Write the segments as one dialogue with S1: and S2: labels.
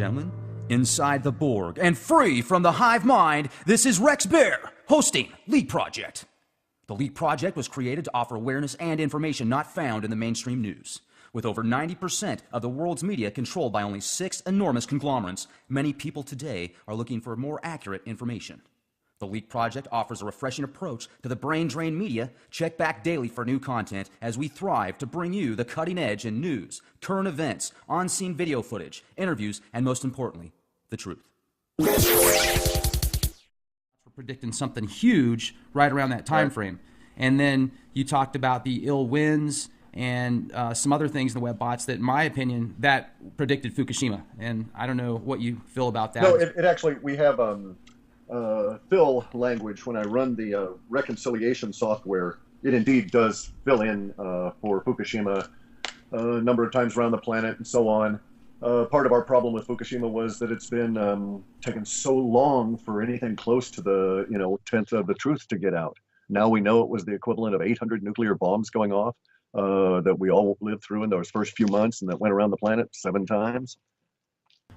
S1: gentlemen, inside the Borg and free from the hive mind, this is Rex Bear hosting Leak Project. The Leak Project was created to offer awareness and information not found in the mainstream news. With over 90% of the world's media controlled by only 6 enormous conglomerates, many people today are looking for more accurate information. The Leak Project offers a refreshing approach to the brain-drained media. Check back daily for new content as we thrive to bring you the cutting edge in news, current events, on-scene video footage, interviews, and most importantly, the truth. We're predicting something huge right around that time frame. And then you talked about the ill winds and some other things in the web bots that, in my opinion, that predicted Fukushima. And I don't know what you feel about that.
S2: No, it actually, we have fill language. When I run the reconciliation software, it indeed does fill in for Fukushima a number of times around the planet and so on. Part of our problem with Fukushima was that it's been taken so long for anything close to the tenth of the truth to get out. Now we know it was the equivalent of 800 nuclear bombs going off that we all lived through in those first few months, and that went around the planet 7 times.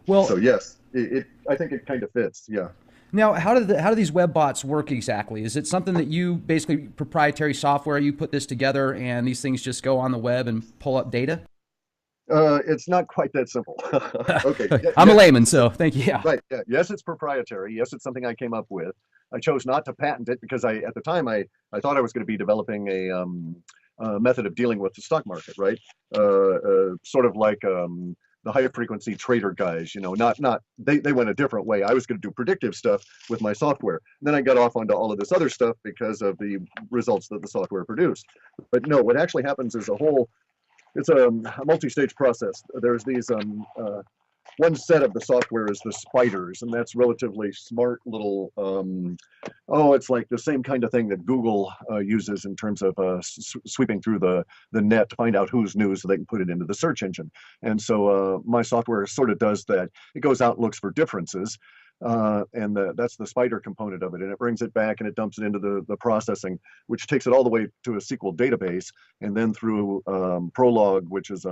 S2: Well, so yes, I think it kind of fits. Yeah.
S1: Now, how do these web bots work exactly? Is it something that you basically proprietary software, you put this together and these things just go on the web and pull up data?
S2: It's not quite that simple. Okay.
S1: I'm a layman, so thank you. Yeah.
S2: Right. Yeah. Yes, it's proprietary. Yes, it's something I came up with. I chose not to patent it because at the time I thought I was going to be developing a method of dealing with the stock market, right? Sort of like the high frequency trader guys, they went a different way. I was going to do predictive stuff with my software. And then I got off onto all of this other stuff because of the results that the software produced. But no, what actually happens is it's a multi-stage process. There's these, one set of the software is the spiders, and that's relatively smart little, it's like the same kind of thing that Google uses in terms of sweeping through the net to find out who's new so they can put it into the search engine. And so my software sort of does that. It goes out and looks for differences, and that's the spider component of it. And it brings it back and it dumps it into the processing, which takes it all the way to a SQL database, and then through Prolog, which is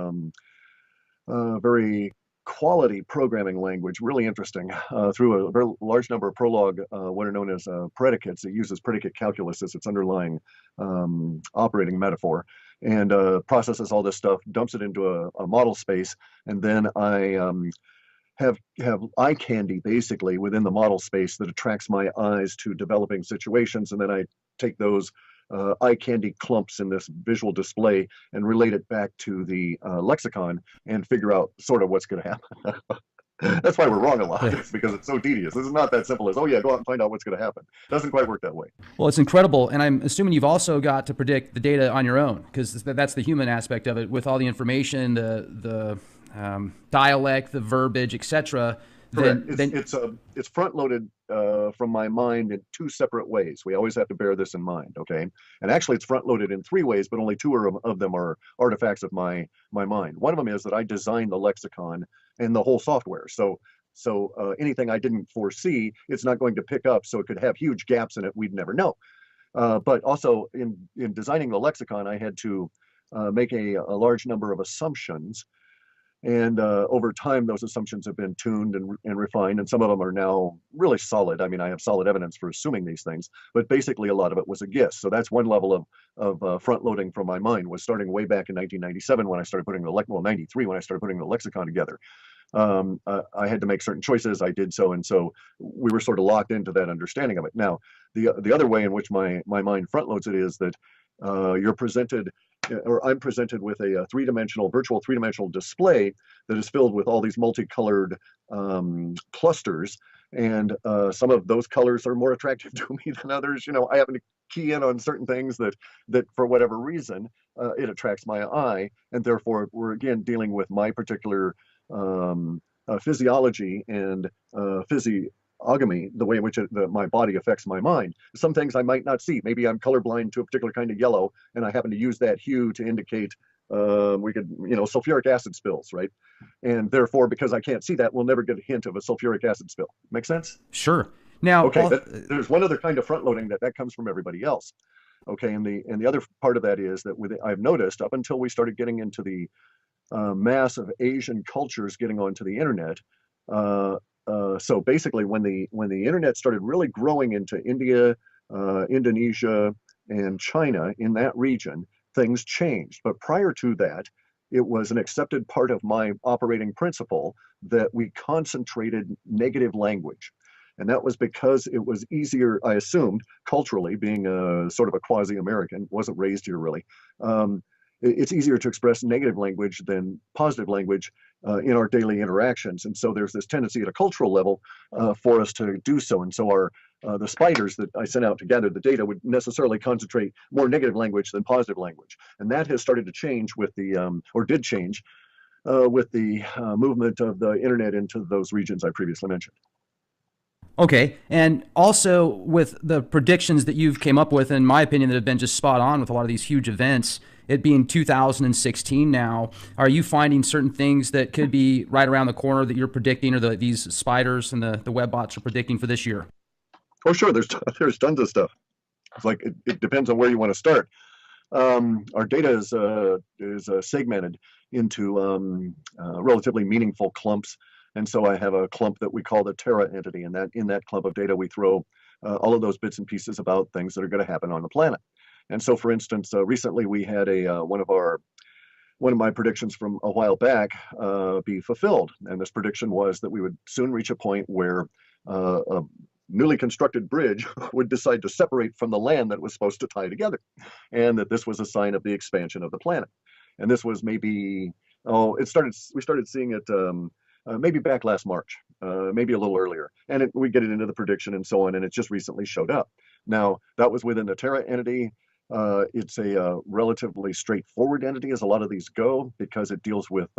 S2: very quality programming language, really interesting, through a very large number of Prolog, what are known as predicates. It uses predicate calculus as its underlying operating metaphor, and processes all this stuff, dumps it into a model space, and then I have eye candy basically within the model space that attracts my eyes to developing situations, and then I take those eye candy clumps in this visual display and relate it back to the lexicon and figure out sort of what's going to happen. That's why we're wrong a lot. It's because it's so tedious. This is not that simple as, go out and find out what's going to happen. It doesn't quite work that way.
S1: Well, it's incredible. And I'm assuming you've also got to predict the data on your own, because that's the human aspect of it, with all the information, the dialect, the verbiage, etc.
S2: It's front-loaded from my mind in 2 separate ways. We always have to bear this in mind, okay? And actually, it's front-loaded in 3 ways, but only 2 of them are artifacts of my mind. One of them is that I designed the lexicon and the whole software. So anything I didn't foresee, it's not going to pick up, so it could have huge gaps in it we'd never know. But also, in designing the lexicon, I had to make a large number of assumptions. And over time, those assumptions have been tuned and refined, and some of them are now really solid. I mean, I have solid evidence for assuming these things, but basically a lot of it was a guess. So that's one level of front-loading from my mind, was starting way back in 1997 when I started putting 93 when I started putting the lexicon together. I had to make certain choices. I did so, and so we were sort of locked into that understanding of it. Now, the other way in which my mind front-loads it is that I'm presented with a virtual three-dimensional display that is filled with all these multicolored clusters, and some of those colors are more attractive to me than others. I happen to key in on certain things that for whatever reason it attracts my eye, and therefore we're again dealing with my particular physiology and physiognomy, the way in which my body affects my mind. Some things I might not see. Maybe I'm colorblind to a particular kind of yellow, and I happen to use that hue to indicate sulfuric acid spills, right? And therefore, because I can't see that, we'll never get a hint of a sulfuric acid spill. Make sense?
S1: Sure. Now,
S2: okay, there's one other kind of front loading that comes from everybody else. Okay, and the other part of that is that I've noticed up until we started getting into the mass of Asian cultures getting onto the internet, So basically, when the internet started really growing into India, Indonesia, and China in that region, things changed. But prior to that, it was an accepted part of my operating principle that we concentrated negative language. And that was because it was easier, I assumed, culturally, being a sort of a quasi-American, wasn't raised here really. Um, it's easier to express negative language than positive language in our daily interactions. And so there's this tendency at a cultural level for us to do so. And so the spiders that I sent out to gather the data would necessarily concentrate more negative language than positive language. And that has started to change with or did change with the movement of the internet into those regions I previously mentioned.
S1: Okay, and also with the predictions that you've came up with, in my opinion, that have been just spot on with a lot of these huge events, it being 2016 now, are you finding certain things that could be right around the corner that you're predicting, or these spiders and the web bots are predicting for this year?
S2: Oh, sure. There's tons of stuff. It's like it depends on where you want to start. Our data is segmented into relatively meaningful clumps, and so I have a clump that we call the Terra entity, and that in that clump of data we throw all of those bits and pieces about things that are going to happen on the planet. And so, for instance, recently we had one of my predictions from a while back be fulfilled, and this prediction was that we would soon reach a point where a newly constructed bridge would decide to separate from the land that it was supposed to tie together, and that this was a sign of the expansion of the planet. And this was maybe we started seeing it maybe back last March, maybe a little earlier, and we get it into the prediction and so on, and it just recently showed up. Now that was within the Terra entity. It's a relatively straightforward entity, as a lot of these go, because it deals with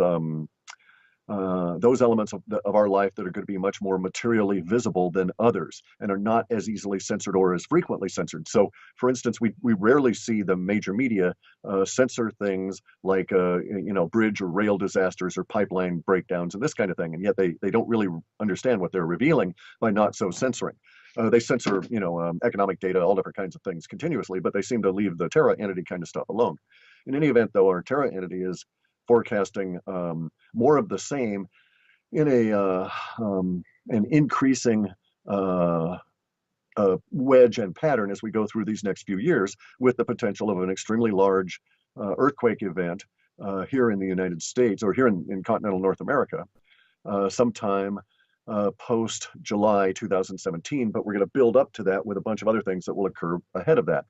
S2: those elements of our life that are going to be much more materially visible than others and are not as easily censored or as frequently censored. So, for instance, we rarely see the major media censor things like bridge or rail disasters or pipeline breakdowns and this kind of thing, and yet they don't really understand what they're revealing by not so censoring. They censor, economic data, all different kinds of things continuously, but they seem to leave the Terra entity kind of stuff alone. In any event, though, our Terra entity is forecasting more of the same in an increasing wedge and pattern as we go through these next few years, with the potential of an extremely large earthquake event here in the United States, or here in continental North America, sometime post July 2017. But we're going to build up to that with a bunch of other things that will occur ahead of that.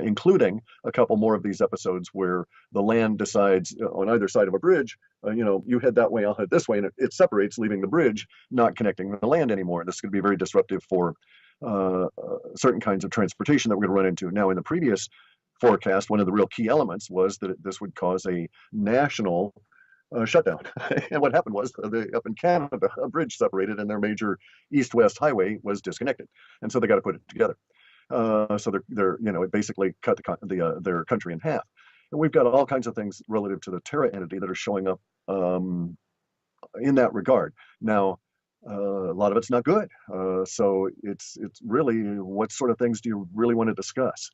S2: Including a couple more of these episodes where the land decides on either side of a bridge, you head that way, I'll head this way, and it separates, leaving the bridge not connecting the land anymore. This is going to be very disruptive for certain kinds of transportation that we're going to run into. Now, in the previous forecast, one of the real key elements was that this would cause a national shutdown. And what happened was, up in Canada, a bridge separated and their major east-west highway was disconnected. And so they got to put it together. So it basically cut their country in half. And we've got all kinds of things relative to the Terra entity that are showing up in that regard. Now, a lot of it's not good. So it's really, what sort of things do you really want to discuss?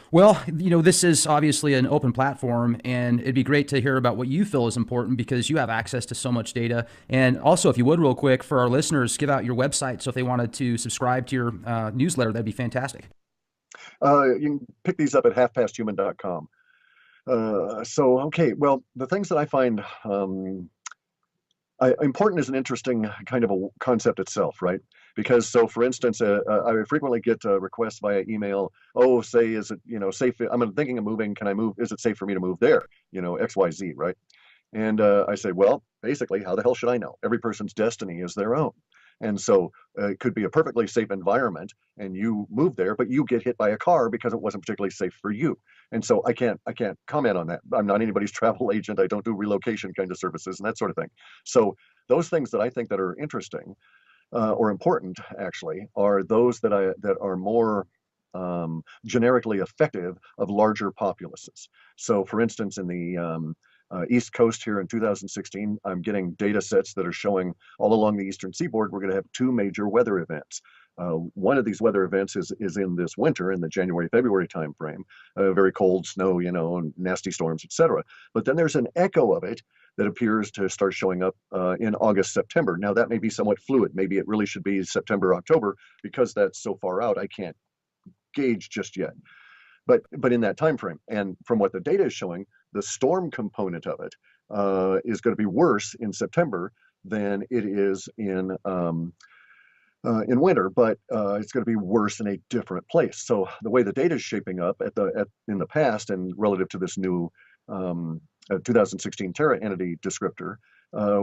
S1: Well, this is obviously an open platform, and it'd be great to hear about what you feel is important, because you have access to so much data. And also, if you would, real quick, for our listeners, give out your website. So if they wanted to subscribe to your newsletter, that'd be fantastic.
S2: You can pick these up at halfpasthuman.com. Okay, well, the things that I find important is an interesting kind of a concept itself, right? Because, so for instance, I frequently get requests via email. Oh, say, is it safe? I'm thinking of moving. Can I move? Is it safe for me to move there? XYZ, right? And I say, well, basically, how the hell should I know? Every person's destiny is their own. And so it could be a perfectly safe environment, and you move there, but you get hit by a car because it wasn't particularly safe for you. And so I can't comment on that. I'm not anybody's travel agent. I don't do relocation kind of services and that sort of thing. So those things that I think that are interesting or important, actually, are those that are more generically effective of larger populaces. So, for instance, in the East Coast here in 2016, I'm getting data sets that are showing all along the eastern seaboard, we're going to have two major weather events. One of these weather events is in this winter, in the January-February timeframe, very cold, snow, and nasty storms, etc. But then there's an echo of it that appears to start showing up in August, September. Now, that may be somewhat fluid. Maybe it really should be September, October, because that's so far out, I can't gauge just yet. But in that time frame, and from what the data is showing, the storm component of it is going to be worse in September than it is in winter, but it's going to be worse in a different place. So the way the data is shaping up in the past and relative to this new 2016 Terra entity descriptor,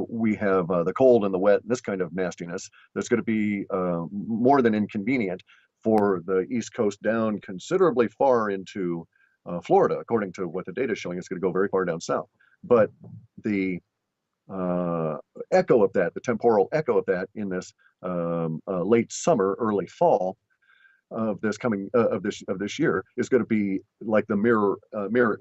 S2: we have the cold and the wet and this kind of nastiness that's going to be more than inconvenient for the East Coast down considerably far into Florida. According to what the data is showing, it's going to go very far down south. But the echo of that, the temporal echo of that in this late summer, early fall of this coming of this year is going to be like the mirror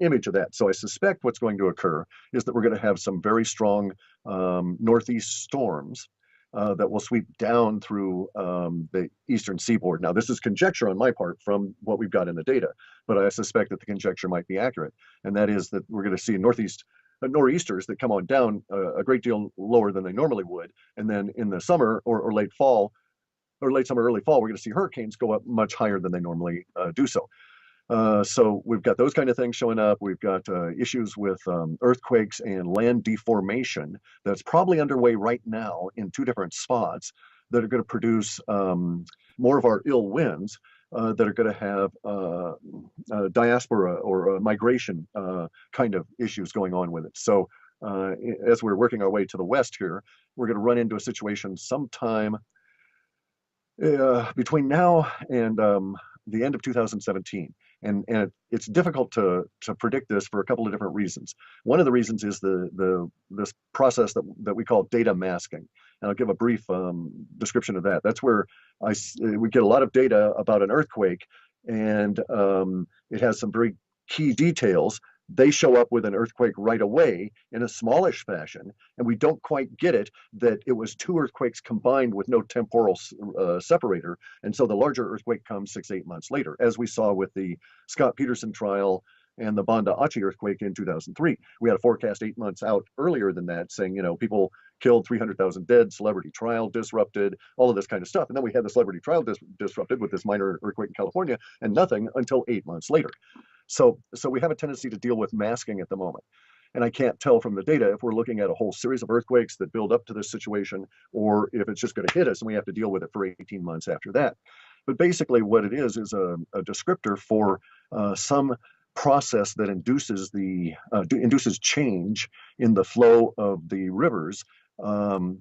S2: image of that. So I suspect what's going to occur is that we're going to have some very strong northeast storms that will sweep down through the eastern seaboard. Now, this is conjecture on my part from what we've got in the data, but I suspect that the conjecture might be accurate, and that is that we're going to see nor'easters that come on down a great deal lower than they normally would, and then in the summer or late fall, or late summer, early fall, we're going to see hurricanes go up much higher than they normally do so. So we've got those kind of things showing up. We've got issues with earthquakes and land deformation that's probably underway right now in two different spots that are going to produce more of our ill winds that are going to have diaspora or migration kind of issues going on with it. So as we're working our way to the west here, we're going to run into a situation sometime between now and the end of 2017. And it's difficult to predict this for a couple of different reasons. One of the reasons is this process that we call data masking. And I'll give a brief description of that. That's where we get a lot of data about an earthquake, and it has some very key details. They show up with an earthquake right away in a smallish fashion, and we don't quite get it that it was two earthquakes combined with no temporal separator, and so the larger earthquake comes 6-8 months later, as we saw with the Scott Peterson trial and the Banda Aceh earthquake in 2003. We had a forecast 8 months out earlier than that saying, people killed, 300,000 dead, celebrity trial disrupted, all of this kind of stuff. And then we had the celebrity trial disrupted with this minor earthquake in California, and nothing until 8 months later. So we have a tendency to deal with masking at the moment. And I can't tell from the data if we're looking at a whole series of earthquakes that build up to this situation, or if it's just going to hit us and we have to deal with it for 18 months after that. But basically what it is a descriptor for some process that induces change in the flow of the rivers along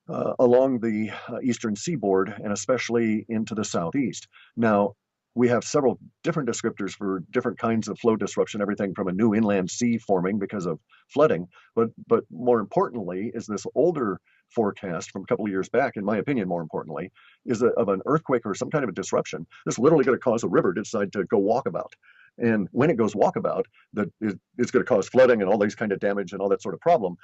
S2: the eastern seaboard, and especially into the southeast. Now, we have several different descriptors for different kinds of flow disruption, everything from a new inland sea forming because of flooding, but more importantly is this older forecast from a couple of years back, in my opinion, more importantly, is of an earthquake or some kind of a disruption that's literally going to cause a river to decide to go walkabout. And when it goes walkabout, it's going to cause flooding and all these kind of damage and all that sort of problem.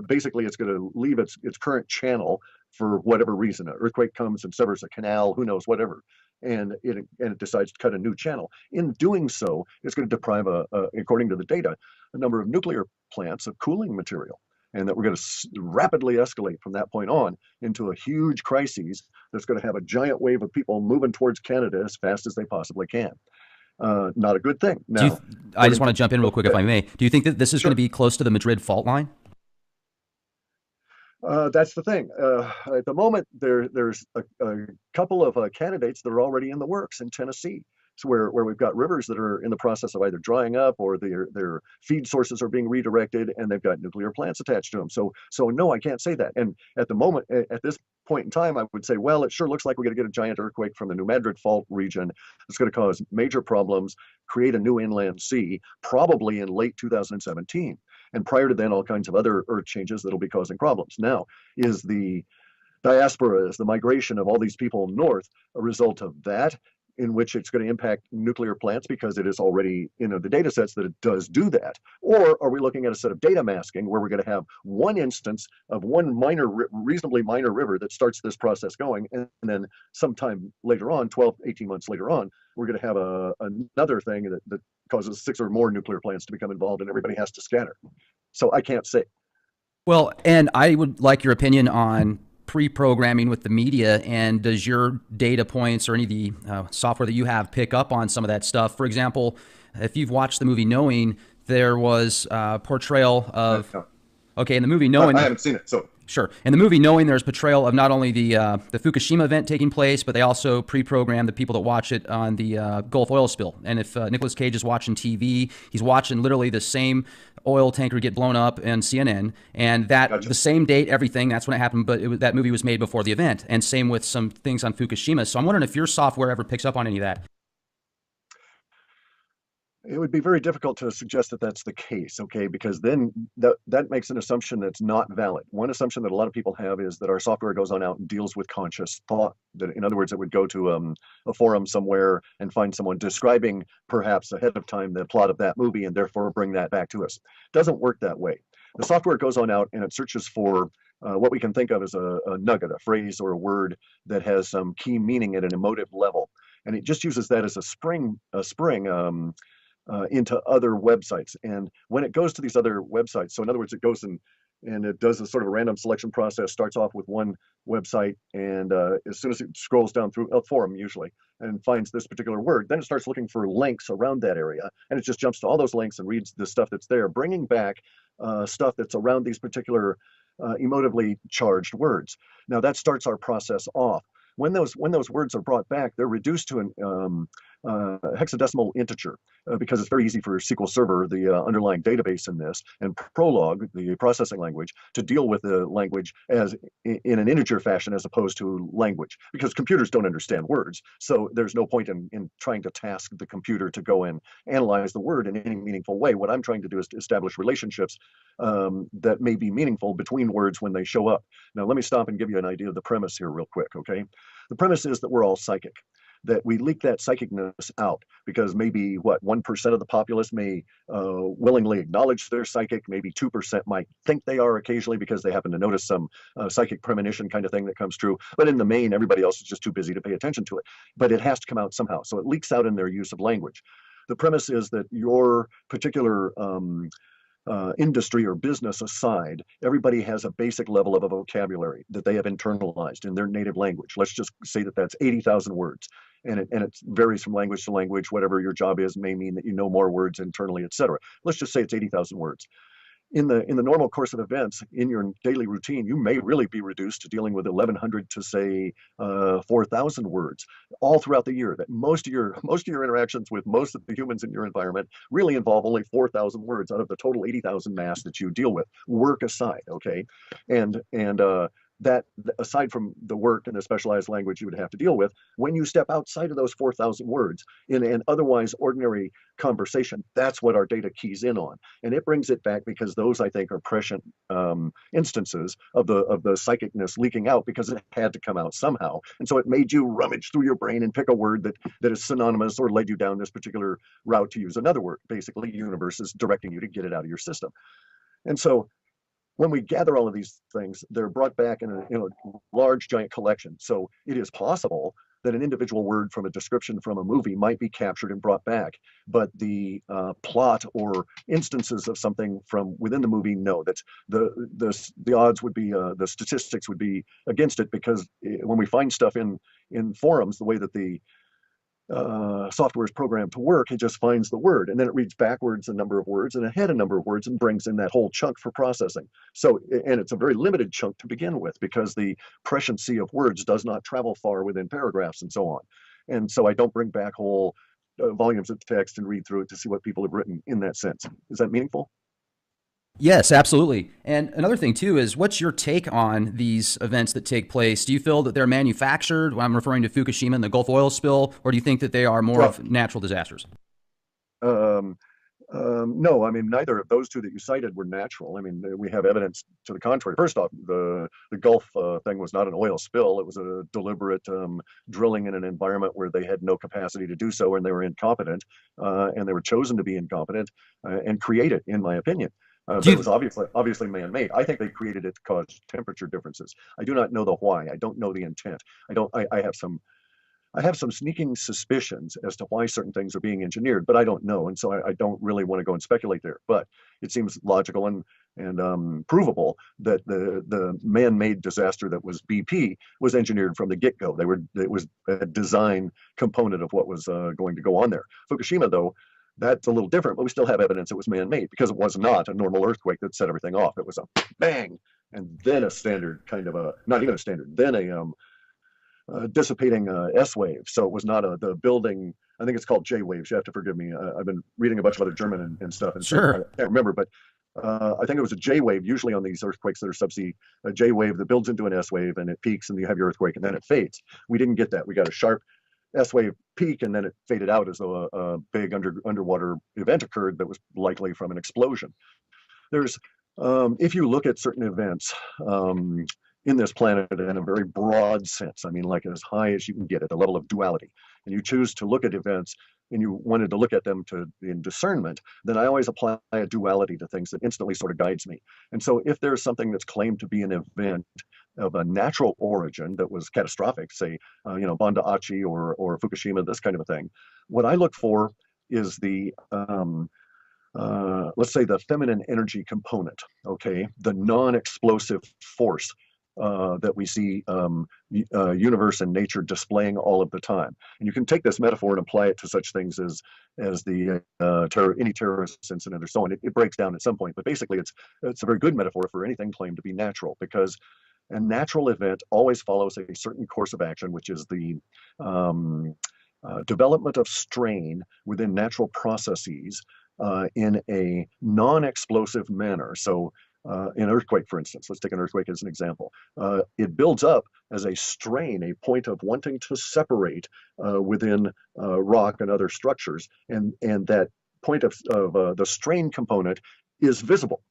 S2: Basically, it's going to leave its current channel for whatever reason. An earthquake comes and severs a canal, who knows, whatever. And it decides to cut a new channel. In doing so, it's going to deprive, according to the data, a number of nuclear plants of cooling material, and that we're going to rapidly escalate from that point on into a huge crisis that's going to have a giant wave of people moving towards Canada as fast as they possibly can. Not a good thing. Now,
S1: I just want to jump in real quick, if I may. Do you think that this is going to be close to the Madrid fault line?
S2: That's the thing. At the moment, there's a couple of candidates that are already in the works in Tennessee, so where we've got rivers that are in the process of either drying up or their feed sources are being redirected, and they've got nuclear plants attached to them. So no, I can't say that. And at the moment, at this point in time, I would say, well, it sure looks like we're going to get a giant earthquake from the New Madrid Fault region. It's going to cause major problems, create a new inland sea, probably in late 2017. And prior to then, all kinds of other earth changes that'll be causing problems. Now, is the diaspora, is the migration of all these people north a result of that, in which it's going to impact nuclear plants because it is already in the data sets that it does do that? Or are we looking at a set of data masking where we're going to have one instance of one reasonably minor river that starts this process going, and then sometime later on, 12, 18 months later on, we're going to have another thing that causes 6 or more nuclear plants to become involved and everybody has to scatter? So I can't say.
S1: Well, and I would like your opinion on pre-programming with the media, and does your data points or any of the software that you have pick up on some of that stuff? For example, if you've watched the movie Knowing, there was portrayal of,
S2: No,
S1: okay, in the movie
S2: I
S1: Knowing,
S2: haven't seen it. So
S1: sure. In the movie Knowing, there's portrayal of not only the Fukushima event taking place, but they also pre-program the people that watch it on the Gulf oil spill. And if Nicolas Cage is watching TV, he's watching literally the same oil tanker get blown up in CNN, and that
S2: gotcha.
S1: the same date, everything. That's when it happened. But that movie was made before the event, and same with some things on Fukushima. So I'm wondering if your software ever picks up on any of that.
S2: It would be very difficult to suggest that that's the case, okay? Because then that makes an assumption that's not valid. One assumption that a lot of people have is that our software goes on out and deals with conscious thought. That, in other words, it would go to a forum somewhere and find someone describing, perhaps ahead of time, the plot of that movie, and therefore bring that back to us. It doesn't work that way. The software goes on out and it searches for what we can think of as a nugget, a phrase or a word that has some key meaning at an emotive level, and it just uses that as a spring into other websites. And when it goes to these other websites, so in other words, it goes and it does a sort of a random selection process, starts off with one website, and as soon as it scrolls down through a forum usually and finds this particular word, then it starts looking for links around that area, and it just jumps to all those links and reads the stuff that's there, bringing back stuff that's around these particular emotively charged words. Now that starts our process off. When those words are brought back, they're reduced to an hexadecimal integer because it's very easy for SQL Server, the underlying database in this, and Prolog, the processing language, to deal with the language as in an integer fashion as opposed to language, because computers don't understand words. So there's no point in trying to task the computer to go and analyze the word in any meaningful way. What I'm trying to do is to establish relationships that may be meaningful between words when they show up. Now, let me stop and give you an idea of the premise here real quick, okay? The premise is that we're all psychic, that we leak that psychicness out because maybe what 1% of the populace may willingly acknowledge they're psychic, maybe 2% might think they are occasionally because they happen to notice some psychic premonition kind of thing that comes true, but in the main everybody else is just too busy to pay attention to it. But it has to come out somehow, so it leaks out in their use of language. The premise is that your particular industry or business aside, everybody has a basic level of a vocabulary that they have internalized in their native language. Let's just say that that's 80,000 words. And it varies from language to language. Whatever your job is may mean that you know more words internally, et cetera. Let's just say it's 80,000 words. In the normal course of events, in your daily routine, you may really be reduced to dealing with 1,100 to say 4,000 words all throughout the year. That most of your interactions with most of the humans in your environment really involve only 4,000 words out of the total 80,000 mass that you deal with. Work aside, okay, and that aside from the work and the specialized language you would have to deal with, when you step outside of those 4,000 words in an otherwise ordinary conversation, that's what our data keys in on, and it brings it back because those, I think, are prescient instances of the psychicness leaking out because it had to come out somehow, and so it made you rummage through your brain and pick a word that is synonymous or led you down this particular route to use another word. Basically, the universe is directing you to get it out of your system, and so when we gather all of these things, they're brought back in a large, giant collection. So it is possible that an individual word from a description from a movie might be captured and brought back, but the plot or instances of something from within the movie, no. That's the odds would be the statistics would be against it because when we find stuff in forums, the way that the software is programmed to work, it just finds the word and then it reads backwards a number of words and ahead a number of words and brings in that whole chunk for processing. So, and it's a very limited chunk to begin with because the presciency of words does not travel far within paragraphs and so on. And so I don't bring back whole volumes of text and read through it to see what people have written in that sense. Is that meaningful?
S1: Yes, absolutely. And another thing too is, what's your take on these events that take place? Do you feel that they're manufactured? When I'm referring to Fukushima and the Gulf oil spill, or do you think that they are more
S2: Well,
S1: of natural disasters?
S2: um, no, I mean, neither of those two that you cited were natural. I mean, we have evidence to the contrary. First off, the Gulf thing was not an oil spill. It was a deliberate drilling in an environment where they had no capacity to do so, and they were incompetent, and they were chosen to be incompetent and create it, in my opinion.
S1: Do
S2: But it was
S1: you,
S2: obviously man-made. I think they created it to cause temperature differences. I do not know the why. I don't know the intent. I don't. I have some sneaking suspicions as to why certain things are being engineered, but I don't know, and so I don't really want to go and speculate there. But it seems logical, and and provable that the man-made disaster that was BP was engineered from the get-go. It was a design component of what was going to go on there. Fukushima, though, that's a little different, but we still have evidence it was man-made because it was not a normal earthquake that set everything off. It was a bang, and then a standard kind of not even a standard, then a dissipating S wave. So it was not the building. I think it's called J waves. You have to forgive me. I've been reading a bunch of other German and stuff, and
S1: Sure.
S2: so I can't remember, but I think it was a J wave. Usually on these earthquakes that are subsea, a J wave that builds into an S wave and it peaks, and you have your earthquake, and then it fades. We didn't get that. We got a sharp S wave peak, and then it faded out as though a big underwater event occurred that was likely from an explosion. There's, if you look at certain events in this planet in a very broad sense, I mean, like as high as you can get at the level of duality, and you choose to look at events and you wanted to look at them in discernment, then I always apply a duality to things that instantly sort of guides me. And so if there's something that's claimed to be an event of a natural origin that was catastrophic, say, Banda Aceh or Fukushima, this kind of a thing, what I look for is the let's say the feminine energy component, okay, the non-explosive force that we see universe and nature displaying all of the time. And you can take this metaphor and apply it to such things as the any terrorist incident or so on. It breaks down at some point, but basically it's a very good metaphor for anything claimed to be natural, because a natural event always follows a certain course of action, which is the development of strain within natural processes in a non-explosive manner. So an earthquake, for instance, let's take an earthquake as an example. It builds up as a strain, a point of wanting to separate within rock and other structures, and that point of the strain component is visible.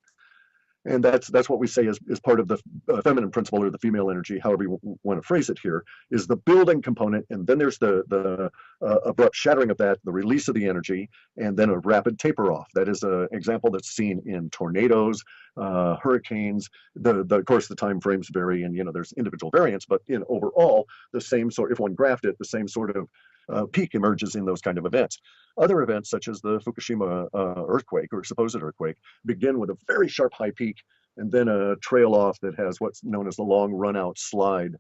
S2: And that's what we say is part of the feminine principle, or the female energy, however you want to phrase it here, is the building component. And then there's the abrupt shattering of that, the release of the energy, and then a rapid taper off. That is an example that's seen in tornadoes, hurricanes. Of course, the time frames vary, and there's individual variants, but in overall, the same sort, if one graphed it, the same sort of peak emerges in those kind of events. Other events, such as the Fukushima earthquake or supposed earthquake, begin with a very sharp high peak and then a trail off that has what's known as the long run out slide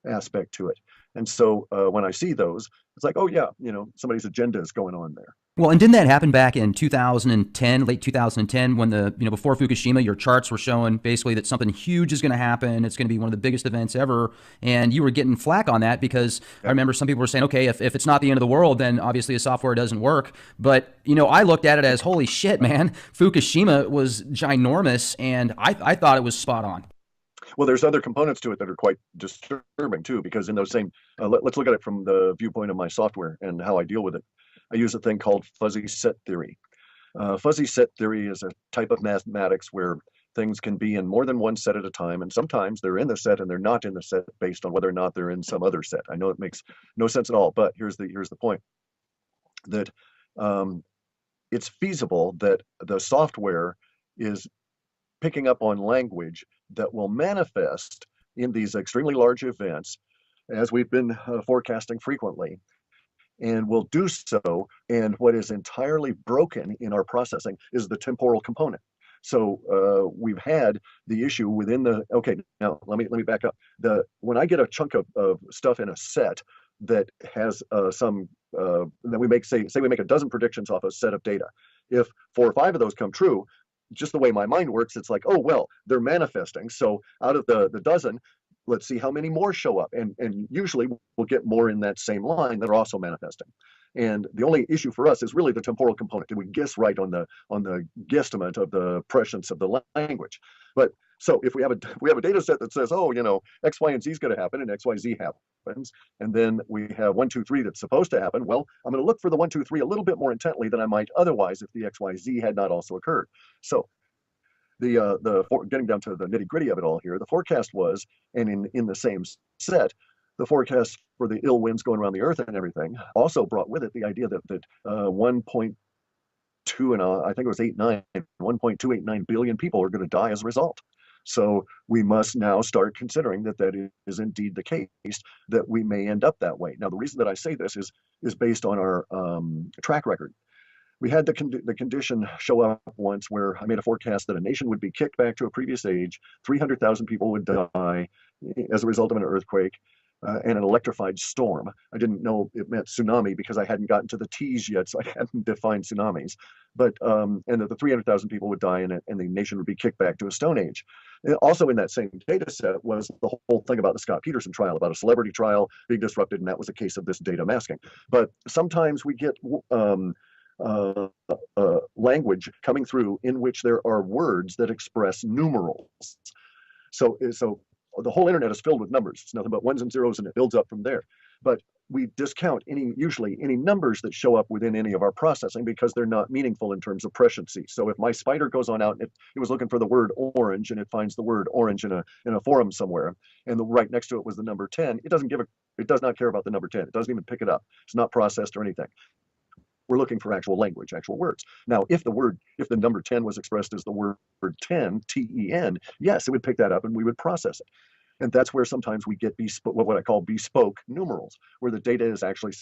S2: aspect to it. And so when I see those, it's like, oh yeah, somebody's agenda is going on there.
S1: Well, and didn't that happen back in 2010, late 2010, when before Fukushima, your charts were showing basically that something huge is going to happen. It's going to be one of the biggest events ever. And you were getting flack on that because I remember some people were saying, okay, if it's not the end of the world, then obviously the software doesn't work. But, I looked at it as, holy shit, man, Fukushima was ginormous, and I thought it was spot on.
S2: Well, there's other components to it that are quite disturbing too, because in those same, let's look at it from the viewpoint of my software and how I deal with it. I use a thing called fuzzy set theory. Fuzzy set theory is a type of mathematics where things can be in more than one set at a time, and sometimes they're in the set and they're not in the set based on whether or not they're in some other set. I know it makes no sense at all, but here's the point, that it's feasible that the software is picking up on language that will manifest in these extremely large events, as we've been forecasting frequently, and will do so. And what is entirely broken in our processing is the temporal component. So we've had the issue within the, okay, now let me back up. When I get a chunk of stuff in a set that has then we make, say we make a dozen predictions off a set of data. If 4 or 5 of those come true, just the way my mind works, it's like, oh, well, they're manifesting. So out of the dozen, let's see how many more show up. And usually we'll get more in that same line that are also manifesting. And the only issue for us is really the temporal component. Did we guess right on the guesstimate of the prescience of the language? But so if we have a data set that says, oh, X, Y, and Z is going to happen, and X, Y, Z happens, and then we have 1, 2, 3 that's supposed to happen, well, I'm going to look for the 1, 2, 3 a little bit more intently than I might otherwise if the X, Y, Z had not also occurred. So getting down to the nitty gritty of it all here, the forecast was, and in the same set, the forecast for the ill winds going around the earth and everything also brought with it the idea that 1.2 and I think it was 1.289 billion people are going to die as a result. So we must now start considering that is indeed the case, that we may end up that way. Now, the reason that I say this is based on our track record. we had the condition show up once where I made a forecast that a nation would be kicked back to a previous age, 300,000 people would die as a result of an earthquake and an electrified storm. I didn't know it meant tsunami because I hadn't gotten to the T's yet, so I hadn't defined tsunamis. But and that the 300,000 people would die in it, and the nation would be kicked back to a stone age. And also in that same data set was the whole thing about the Scott Peterson trial, about a celebrity trial being disrupted, and that was a case of this data masking. But sometimes we get language coming through in which there are words that express numerals. So the whole internet is filled with numbers. It's nothing but ones and zeros, and it builds up from there. But we discount usually any numbers that show up within any of our processing because they're not meaningful in terms of presciency. So if my spider goes on out and it was looking for the word orange, and it finds the word orange in a forum somewhere, and right next to it was the number 10, it does not care about the number 10. It doesn't even pick it up. It's not processed or anything. We're looking for actual language, actual words. Now, if the number 10 was expressed as the word 10, T-E-N, yes, it would pick that up and we would process it. And that's where sometimes we get what I call bespoke numerals, where the data is actually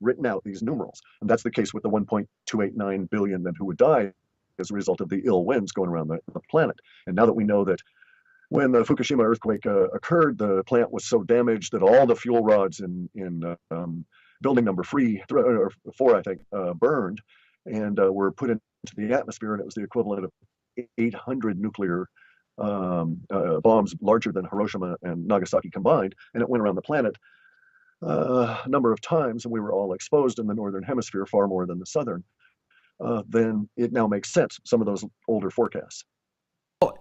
S2: written out these numerals. And that's the case with the 1.289 billion who would die as a result of the ill winds going around the planet. And now that we know that when the Fukushima earthquake occurred, the plant was so damaged that all the fuel rods in building number 4, I think, burned and were put into the atmosphere, and it was the equivalent of 800 nuclear bombs larger than Hiroshima and Nagasaki combined, and it went around the planet a number of times, and we were all exposed in the northern hemisphere far more than the southern. Then it now makes sense, some of those older forecasts.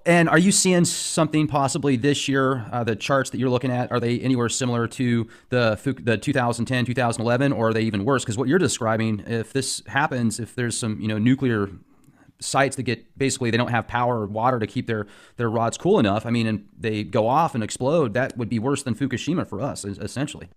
S1: And are you seeing something possibly this year? The charts that you're looking at, are they anywhere similar to the 2010, 2011, or are they even worse? Because what you're describing, if this happens, if there's some nuclear sites that get basically they don't have power or water to keep their rods cool enough, I mean, and they go off and explode, that would be worse than Fukushima for us, essentially.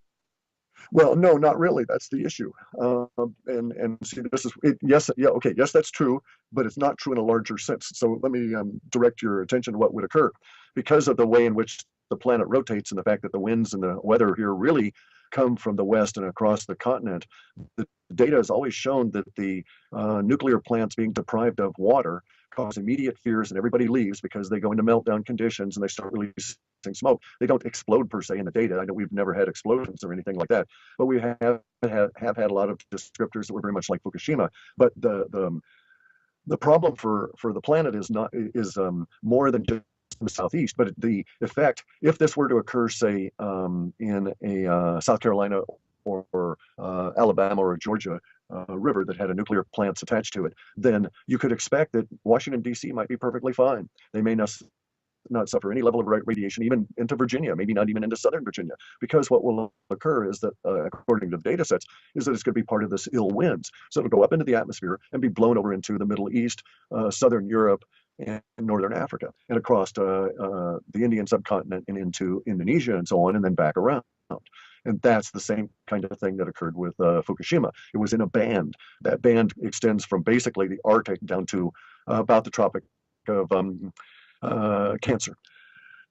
S2: Well, no, not really. That's the issue. And see, this is it, yes, yeah, okay, yes, that's true, but it's not true in a larger sense. So let me direct your attention to what would occur because of the way in which the planet rotates and the fact that the winds and the weather here really come from the west and across the continent. The data has always shown that the nuclear plants being deprived of water cause immediate fears, and everybody leaves because they go into meltdown conditions and they start releasing smoke. They don't explode per se in the data. I know we've never had explosions or anything like that, but we have had a lot of descriptors that were very much like Fukushima. But the problem for the planet is more than just in the southeast, but the effect, if this were to occur, say, in a South Carolina or Alabama or Georgia river that had a nuclear plants attached to it, then you could expect that Washington, D.C. might be perfectly fine. They may not suffer any level of radiation, even into Virginia, maybe not even into Southern Virginia, because what will occur is that, according to the data sets, is that it's going to be part of this ill winds. So it'll go up into the atmosphere and be blown over into the Middle East, Southern Europe, and Northern Africa, and across the Indian subcontinent and into Indonesia and so on, and then back around. And that's the same kind of thing that occurred with Fukushima. It was in a band. That band extends from basically the Arctic down to about the Tropic of Cancer.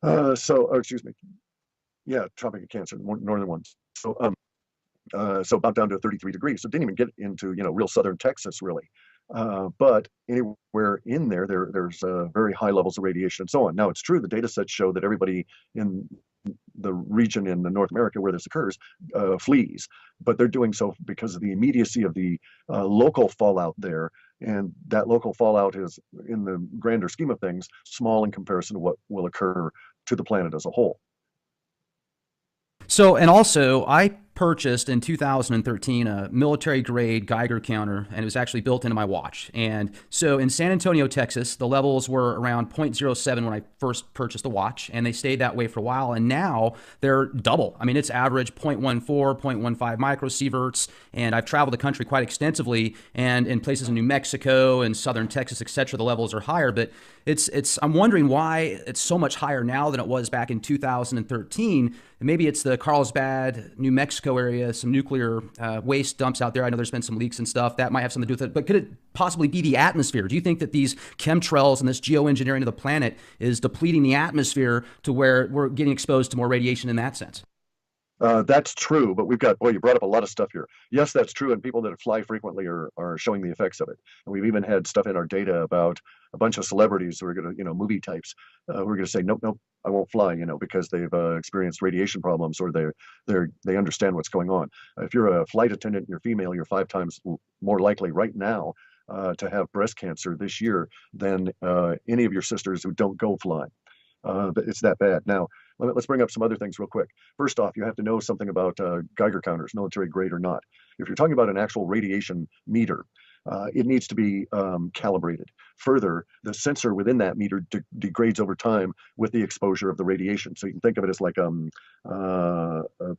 S2: Excuse me. Yeah, Tropic of Cancer, the northern ones. So about down to 33 degrees. So it didn't even get into real southern Texas really. But anywhere in there's very high levels of radiation and so on. Now it's true the data sets show that everybody in the region in North America where this occurs flees, but they're doing so because of the immediacy of the local fallout there, and that local fallout is, in the grander scheme of things, small in comparison to what will occur to the planet as a whole.
S1: So, and also, I purchased in 2013 a military grade Geiger counter, and it was actually built into my watch. And so in San Antonio, Texas, the levels were around 0.07 when I first purchased the watch, and they stayed that way for a while. And now they're double. I mean, it's average 0.14, 0.15 microsieverts. And I've traveled the country quite extensively, and in places in New Mexico and southern Texas, etc., the levels are higher. But I'm wondering why it's so much higher now than it was back in 2013. And maybe it's the Carlsbad, New Mexico area, some nuclear waste dumps out there. I know there's been some leaks and stuff. That might have something to do with it. But could it possibly be the atmosphere? Do you think that these chemtrails and this geoengineering of the planet is depleting the atmosphere to where we're getting exposed to more radiation in that sense?
S2: That's true, but we've got, boy, you brought up a lot of stuff here. Yes, that's true, and people that fly frequently are showing the effects of it. And we've even had stuff in our data about a bunch of celebrities who are going to, movie types, who are going to say, nope, nope, I won't fly, because they've experienced radiation problems or they understand what's going on. If you're a flight attendant and you're female, you're 5 times more likely right now to have breast cancer this year than any of your sisters who don't go flying. But it's that bad. Now, let's bring up some other things real quick. First off, you have to know something about Geiger counters, military grade or not. If you're talking about an actual radiation meter, it needs to be calibrated. Further, the sensor within that meter degrades over time with the exposure of the radiation. So you can think of it as like a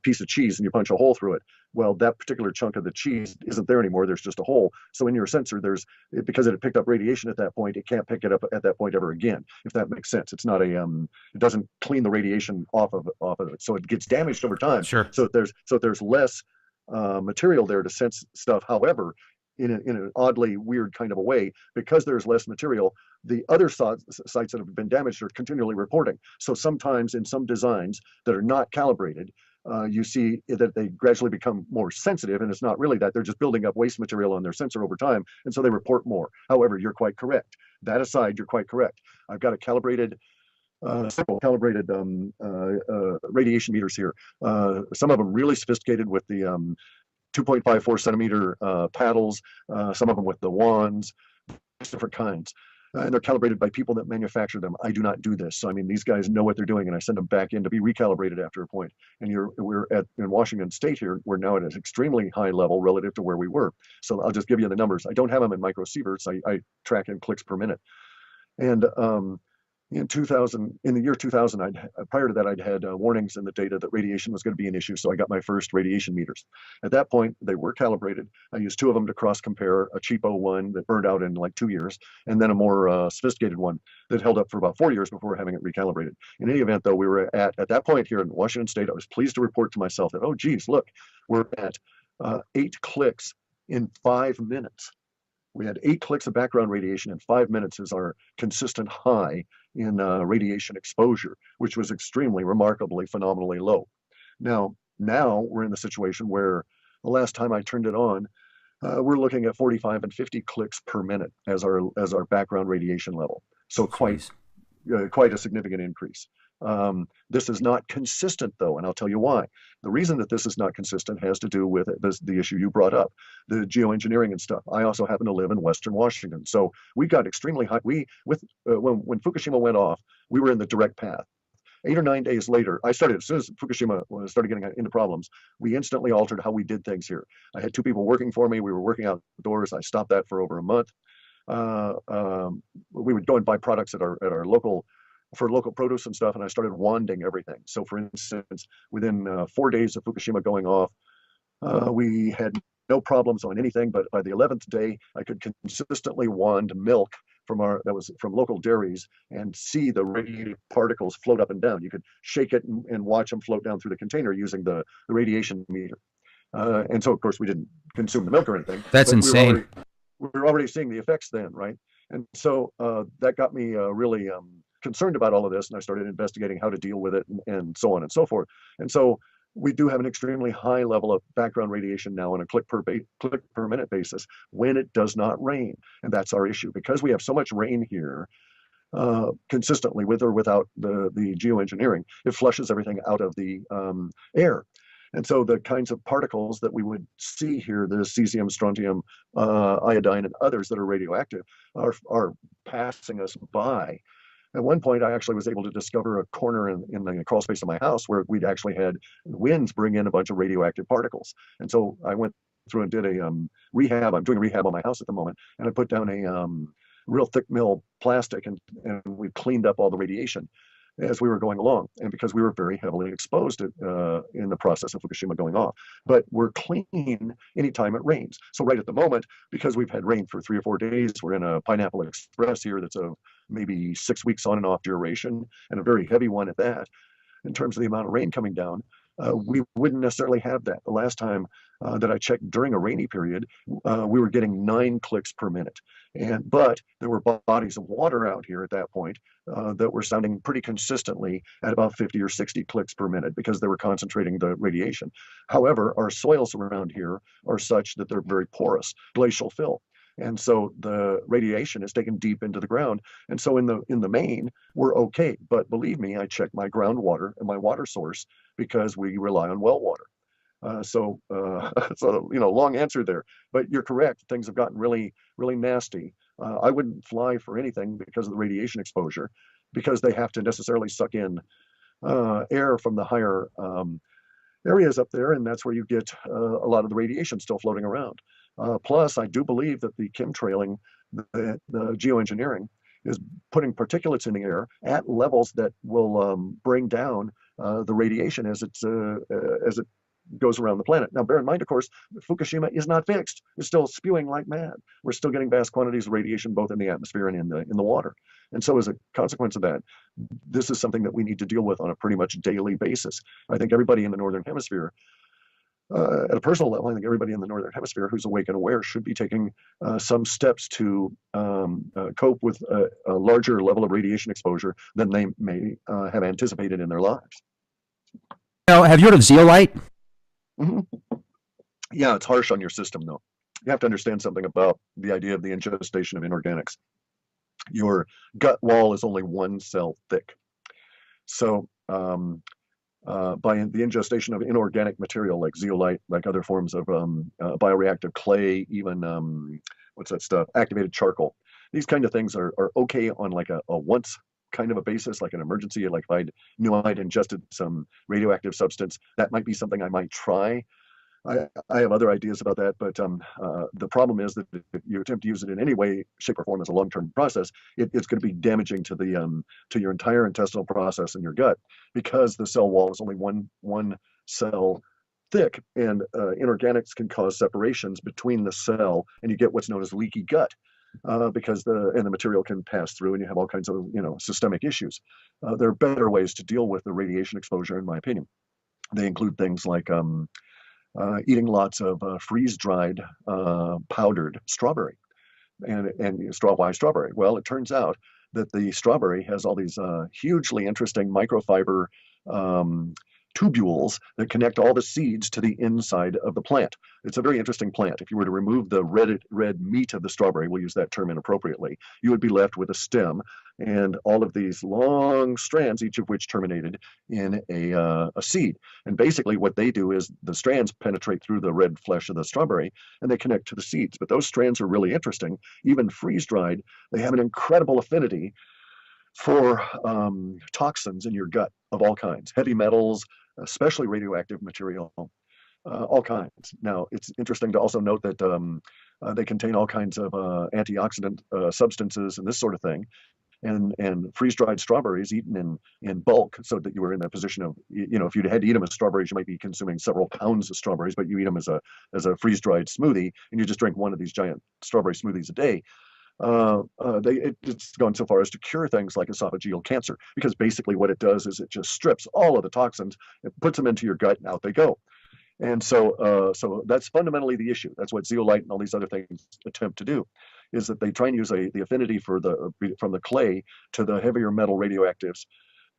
S2: piece of cheese and you punch a hole through it. Well, that particular chunk of the cheese isn't there anymore. There's just a hole. So in your sensor, because it had picked up radiation at that point, it can't pick it up at that point ever again, if that makes sense. It's not it doesn't clean the radiation off of it. So it gets damaged over time.
S1: Sure.
S2: So there's less material there to sense stuff. However, in an oddly weird kind of a way, because there's less material, the other sites that have been damaged are continually reporting. So sometimes in some designs that are not calibrated, you see that they gradually become more sensitive, and it's not really that. They're just building up waste material on their sensor over time, and so they report more. However, you're quite correct. That aside, you're quite correct. I've got a calibrated radiation meters here. Some of them really sophisticated with the 2.54 centimeter paddles, some of them with the wands, different kinds. And they're calibrated by people that manufacture them. I do not do this. So, I mean, these guys know what they're doing, and I send them back in to be recalibrated after a point. And in Washington State here, we're now at an extremely high level relative to where we were. So I'll just give you the numbers. I don't have them in microsieverts. I track in clicks per minute. And in the year 2000, prior to that, I'd had warnings in the data that radiation was going to be an issue. So I got my first radiation meters. At that point, they were calibrated. I used 2 of them to cross compare, a cheapo one that burned out in like 2 years, and then a more sophisticated one that held up for about 4 years before having it recalibrated. In any event, though, we were at that point here in Washington State, I was pleased to report to myself that, oh, geez, look, we're at 8 clicks in 5 minutes. We had 8 clicks of background radiation in 5 minutes as our consistent high in radiation exposure, which was extremely, remarkably, phenomenally low. Now we're in the situation where the last time I turned it on, we're looking at 45 and 50 clicks per minute as our background radiation level. So quite a significant increase. This is not consistent, though, and I'll tell you why. The reason that this is not consistent has to do with the issue you brought up, the geoengineering and stuff. I also happen to live in Western Washington, so we got extremely high. When Fukushima went off, we were in the direct path. 8 or 9 days later, as soon as Fukushima started getting into problems, we instantly altered how we did things here. I had 2 people working for me. We were working outdoors. I stopped that for over a month. We would go and buy products at our local produce and stuff, and I started wanding everything. So, for instance, within 4 days of Fukushima going off, we had no problems on anything. But by the 11th day, I could consistently wand milk that was from local dairies and see the radiated particles float up and down. You could shake it and watch them float down through the container using the radiation meter. And so, of course, we didn't consume the milk or anything.
S1: That's insane.
S2: We were already seeing the effects then, right? And so that got me really concerned about all of this, and I started investigating how to deal with it and so on and so forth. And so we do have an extremely high level of background radiation now on a click per minute basis when it does not rain. And that's our issue. Because we have so much rain here, consistently with or without the geoengineering, it flushes everything out of the air. And so the kinds of particles that we would see here, the cesium, strontium, iodine, and others that are radioactive are passing us by. At one point, I actually was able to discover a corner in the crawl space of my house where we'd actually had winds bring in a bunch of radioactive particles. And so I went through and did a rehab. I'm doing a rehab on my house at the moment, and I put down a real thick mill plastic, and we cleaned up all the radiation as we were going along, and because we were very heavily exposed in the process of Fukushima going off. But we're clean anytime it rains. So right at the moment, because we've had rain for 3 or 4 days, we're in a Pineapple Express here that's of maybe 6 weeks on and off duration, and a very heavy one at that, in terms of the amount of rain coming down. We wouldn't necessarily have that. The last time that I checked during a rainy period, we were getting 9 clicks per minute. But there were bodies of water out here at that point that were sounding pretty consistently at about 50 or 60 clicks per minute because they were concentrating the radiation. However, our soils around here are such that they're very porous, glacial fill. And so the radiation is taken deep into the ground. And so in the main, we're okay. But believe me, I check my groundwater and my water source because we rely on well water. So long answer there. But you're correct. Things have gotten really, really nasty. I wouldn't fly for anything because of the radiation exposure, because they have to necessarily suck in air from the higher areas up there, and that's where you get a lot of the radiation still floating around. Plus, I do believe that the chemtrailing, the geoengineering, is putting particulates in the air at levels that will bring down the radiation as it goes around the planet. Now, bear in mind, of course, Fukushima is not fixed. It's still spewing like mad. We're still getting vast quantities of radiation both in the atmosphere and in the water. And so as a consequence of that, this is something that we need to deal with on a pretty much daily basis. I think everybody in the Northern Hemisphere, at a personal level, I think everybody in the Northern Hemisphere who's awake and aware should be taking some steps to cope with a larger level of radiation exposure than they may have anticipated in their lives.
S1: Now, have you heard of zeolite?
S2: Mm-hmm. Yeah, it's harsh on your system, though. You have to understand something about the idea of the ingestation of inorganics. Your gut wall is only 1 cell thick. So by the ingestion of inorganic material like zeolite, like other forms of bioreactive clay, even what's that stuff? Activated charcoal. These kind of things are okay on like a once kind of a basis, like an emergency. Like if I knew I'd ingested some radioactive substance, that might be something I might try. I have other ideas about that, but the problem is that if you attempt to use it in any way, shape, or form as a long-term process, it's going to be damaging to the to your entire intestinal process in your gut, because the cell wall is only one cell thick, and inorganics can cause separations between the cell, and you get what's known as leaky gut. Because the material can pass through, and you have all kinds of systemic issues. There are better ways to deal with the radiation exposure, in my opinion. They include things like eating lots of freeze-dried powdered strawberry. And why strawberry? Well, it turns out that the strawberry has all these hugely interesting microfiber tubules that connect all the seeds to the inside of the plant. It's a very interesting plant. If you were to remove the red meat of the strawberry, we'll use that term inappropriately, you would be left with a stem and all of these long strands, each of which terminated in a seed. And basically what they do is the strands penetrate through the red flesh of the strawberry and they connect to the seeds. But those strands are really interesting. Even freeze-dried, they have an incredible affinity for toxins in your gut of all kinds, heavy metals, especially radioactive material, all kinds. Now, it's interesting to also note that they contain all kinds of antioxidant substances and this sort of thing. And freeze-dried strawberries eaten in bulk, so that you were in that position of, if you had to eat them as strawberries, you might be consuming several pounds of strawberries, but you eat them as a freeze-dried smoothie, and you just drink one of these giant strawberry smoothies a day. It's gone so far as to cure things like esophageal cancer, because basically what it does is it just strips all of the toxins, it puts them into your gut, and out they go. And so that's fundamentally the issue. That's what zeolite and all these other things attempt to do, is that they try and use the affinity from the clay to the heavier metal radioactives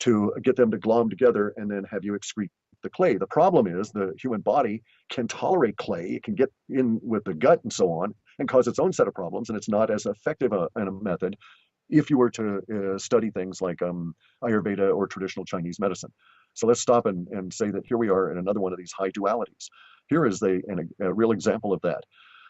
S2: to get them to glom together and then have you excrete the clay. The problem is the human body can tolerate clay. It can get in with the gut and so on and cause its own set of problems, and it's not as effective a method if you were to study things like Ayurveda or traditional Chinese medicine. So let's stop and say that here we are in another one of these high dualities. Here is a real example of that.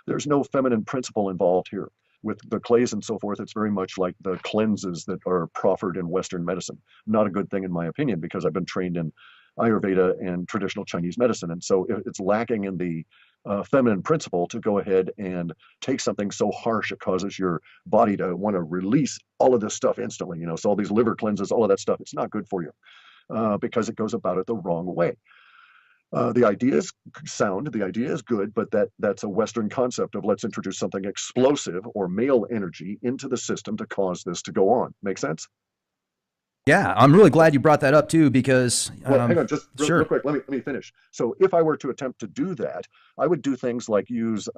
S2: There's no feminine principle involved here. With the clays and so forth, it's very much like the cleanses that are proffered in Western medicine. Not a good thing, in my opinion, because I've been trained in Ayurveda and traditional Chinese medicine. And so it's lacking in the feminine principle to go ahead and take something so harsh it causes your body to want to release all of this stuff instantly. So all these liver cleanses, all of that stuff, it's not good for you because it goes about it the wrong way. The idea is sound, the idea is good, but that's a Western concept of let's introduce something explosive or male energy into the system to cause this to go on. Make sense?
S1: Yeah, I'm really glad you brought that up too, because
S2: Well, hang on, just real
S1: sure.
S2: quick. Let me finish. So, if I were to attempt to do that, I would do things like use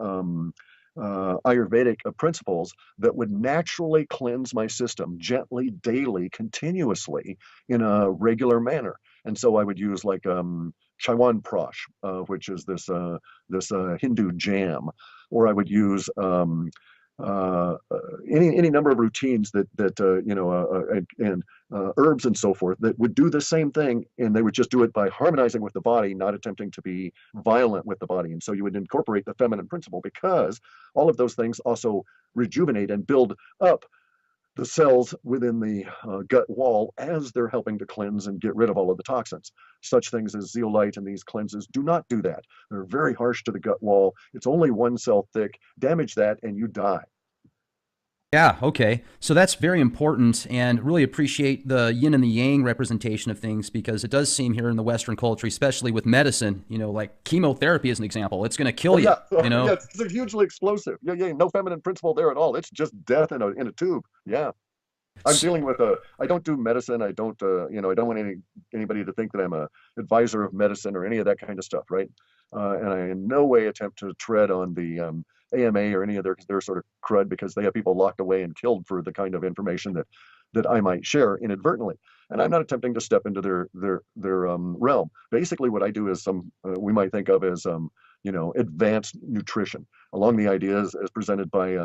S2: Ayurvedic principles that would naturally cleanse my system gently, daily, continuously in a regular manner. And so, I would use like Chaiwan Prash, which is this Hindu jam, or I would use any number of routines and herbs and so forth that would do the same thing, and they would just do it by harmonizing with the body, not attempting to be violent with the body. And so you would incorporate the feminine principle because all of those things also rejuvenate and build up the cells within the gut wall as they're helping to cleanse and get rid of all of the toxins. Such things as zeolite and these cleanses do not do that. They're very harsh to the gut wall. It's only one cell thick. Damage that and you die.
S1: Yeah, okay. So that's very important, and really appreciate the yin and the yang representation of things, because it does seem here in the Western culture, especially with medicine, like chemotherapy as an example, it's going to
S2: Oh
S1: kill you,
S2: yeah, oh,
S1: you know?
S2: yeah. It's hugely explosive. Yeah, yeah. No feminine principle there at all. It's just death in a tube. Yeah. I'm
S1: S-
S2: dealing with I don't do medicine. I don't I don't want anybody to think that I'm a advisor of medicine or any of that kind of stuff, right? And I in no way attempt to tread on the AMA or any of their sort of crud because they have people locked away and killed for the kind of information that I might share inadvertently. And I'm not attempting to step into their realm. Basically, what I do is some we might think of as advanced nutrition along the ideas as presented by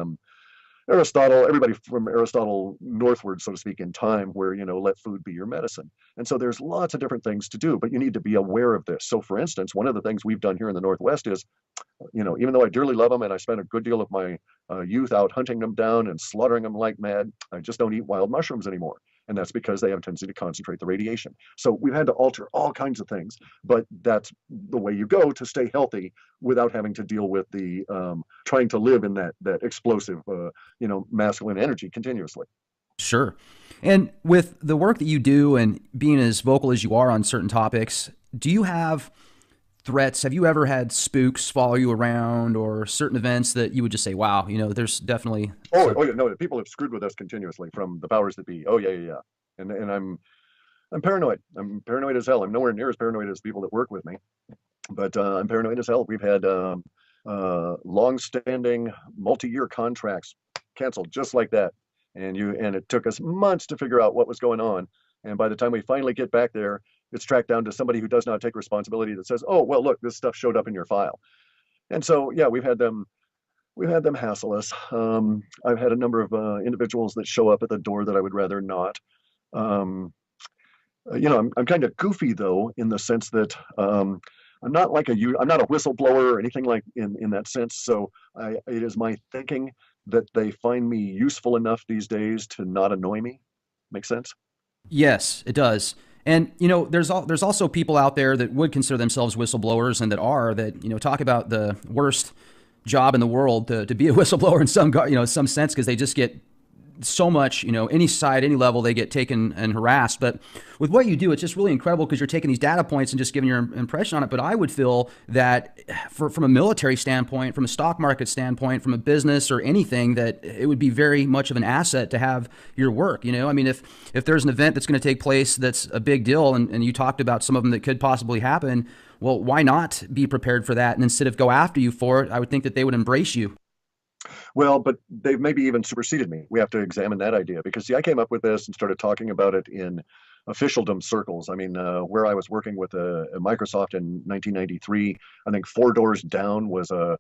S2: Aristotle, everybody from Aristotle northward, so to speak, in time, where, let food be your medicine. And so there's lots of different things to do, but you need to be aware of this. So, for instance, one of the things we've done here in the Northwest is, even though I dearly love them and I spent a good deal of my youth out hunting them down and slaughtering them like mad, I just don't eat wild mushrooms anymore. And that's because they have a tendency to concentrate the radiation. So we've had to alter all kinds of things, but that's the way you go to stay healthy without having to deal with the trying to live in that explosive, masculine energy continuously.
S1: Sure. And with the work that you do and being as vocal as you are on certain topics, do you have threats? Have you ever had spooks follow you around, or certain events that you would just say, wow, there's definitely
S2: Oh,
S1: some.
S2: oh yeah, no, people have screwed with us continuously from the powers that be. Oh yeah, yeah, yeah. And I'm paranoid. I'm paranoid as hell. I'm nowhere near as paranoid as people that work with me, but I'm paranoid as hell. We've had long-standing, multi-year contracts canceled just like that, and it took us months to figure out what was going on. And by the time we finally get back there, it's tracked down to somebody who does not take responsibility that says, "Oh, well, look, this stuff showed up in your file." And so, yeah, we've had them hassle us. I've had a number of individuals that show up at the door that I would rather not. Um, I'm kind of goofy though, in the sense that I'm not I'm not a whistleblower or anything like in that sense. So it is my thinking that they find me useful enough these days to not annoy me. Make sense?
S1: Yes, it does. And there's also people out there that would consider themselves whistleblowers, and that talk about the worst job in the world to be a whistleblower in some sense, because they just get so much, any side, any level, they get taken and harassed. But with what you do, it's just really incredible, because you're taking these data points and just giving your impression on it. But I would feel that from a military standpoint, from a stock market standpoint, from a business or anything, that it would be very much of an asset to have your work. I mean, if there's an event that's going to take place that's a big deal, and you talked about some of them that could possibly happen, well, why not be prepared for that? And instead of go after you for it, I would think that they would embrace you.
S2: Well, but they've maybe even superseded me. We have to examine that idea because, see, I came up with this and started talking about it in officialdom circles. I mean, where I was working with a Microsoft in 1993, I think four doors down was a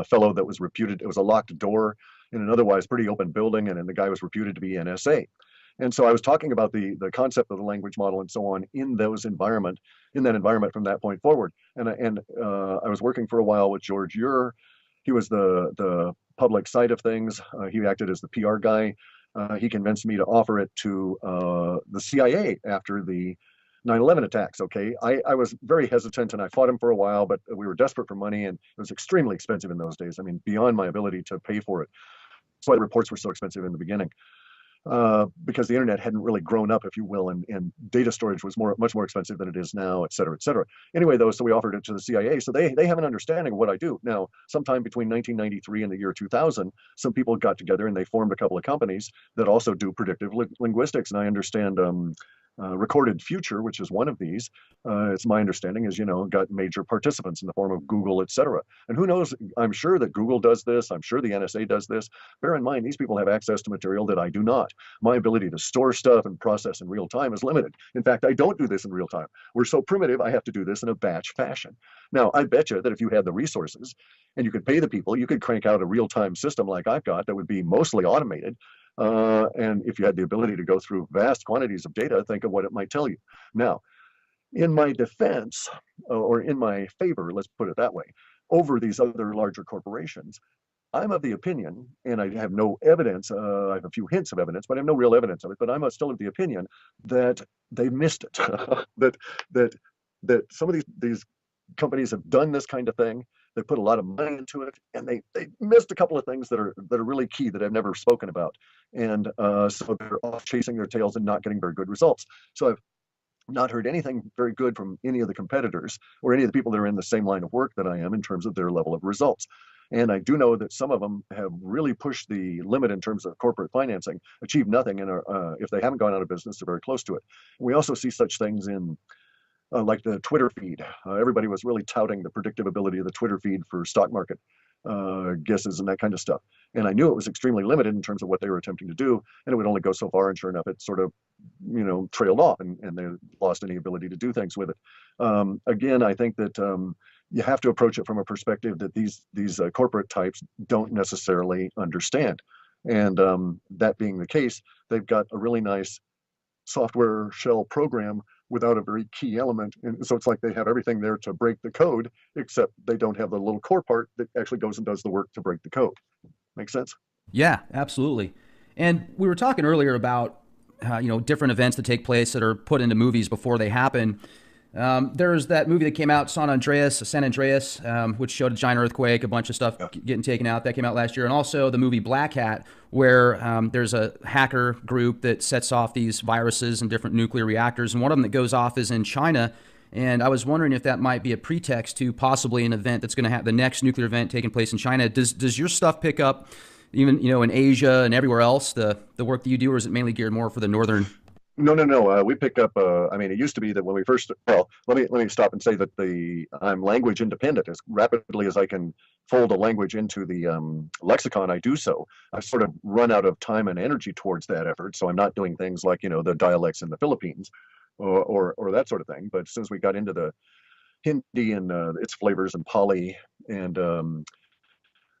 S2: fellow that was reputed, it was a locked door in an otherwise pretty open building, and the guy was reputed to be NSA. And so I was talking about the concept of the language model and so on in that environment from that point forward. And I was working for a while with George Ure. He was the public side of things. He acted as the PR guy. He convinced me to offer it to the CIA after the 9/11 attacks. Okay, I was very hesitant and I fought him for a while, but we were desperate for money and it was extremely expensive in those days. I mean, beyond my ability to pay for it. That's why the reports were so expensive in the beginning, because the internet hadn't really grown up, if you will, and data storage was much more expensive than it is now, et cetera, et cetera. Anyway, though, so we offered it to the CIA, so they have an understanding of what I do. Now, sometime between 1993 and the year 2000, some people got together and they formed a couple of companies that also do predictive linguistics, and I understand Recorded Future, which is one of these, it's my understanding, is, got major participants in the form of Google, et cetera. And who knows, I'm sure that Google does this. I'm sure the NSA does this. Bear in mind, these people have access to material that I do not. My ability to store stuff and process in real time is limited. In fact, I don't do this in real time. We're so primitive, I have to do this in a batch fashion. Now, I bet you that if you had the resources and you could pay the people, you could crank out a real-time system like I've got that would be mostly automated. And if you had the ability to go through vast quantities of data, think of what it might tell you. Now, in my defense, or in my favor, let's put it that way, over these other larger corporations, I'm of the opinion, and I have no evidence, I have a few hints of evidence, but I have no real evidence of it, but I'm still of the opinion that they missed it, that some of these companies have done this kind of thing. They put a lot of money into it, and they missed a couple of things that are really key that I've never spoken about, and so they're off chasing their tails and not getting very good results. So I've not heard anything very good from any of the competitors or any of the people that are in the same line of work that I am in terms of their level of results. And I do know that some of them have really pushed the limit in terms of corporate financing, achieved nothing, and if they haven't gone out of business, they're very close to it. We also see such things in like the Twitter feed. Everybody was really touting the predictability of the Twitter feed for stock market guesses and that kind of stuff. And I knew it was extremely limited in terms of what they were attempting to do, and it would only go so far, and sure enough, it sort of, trailed off, and they lost any ability to do things with it. Again, I think that you have to approach it from a perspective that these corporate types don't necessarily understand. And that being the case, they've got a really nice software shell program without a very key element. And so it's like they have everything there to break the code, except they don't have the little core part that actually goes and does the work to break the code. Make sense?
S1: Yeah, absolutely. And we were talking earlier about different events that take place that are put into movies before they happen. There's that movie that came out, San Andreas, which showed a giant earthquake, a bunch of stuff getting taken out. That came out last year. And also the movie Black Hat, where there's a hacker group that sets off these viruses in different nuclear reactors. And one of them that goes off is in China. And I was wondering if that might be a pretext to possibly an event that's going to have the next nuclear event taking place in China. Does your stuff pick up even, in Asia and everywhere else, the work that you do, or is it mainly geared more for the northern?
S2: No. We pick up. It used to be that when we first. Well, let me stop and say that I'm language independent. As rapidly as I can fold a language into the lexicon, I do so. I've sort of run out of time and energy towards that effort, so I'm not doing things like the dialects in the Philippines, or that sort of thing. But as soon as we got into the Hindi and its flavors and Pali and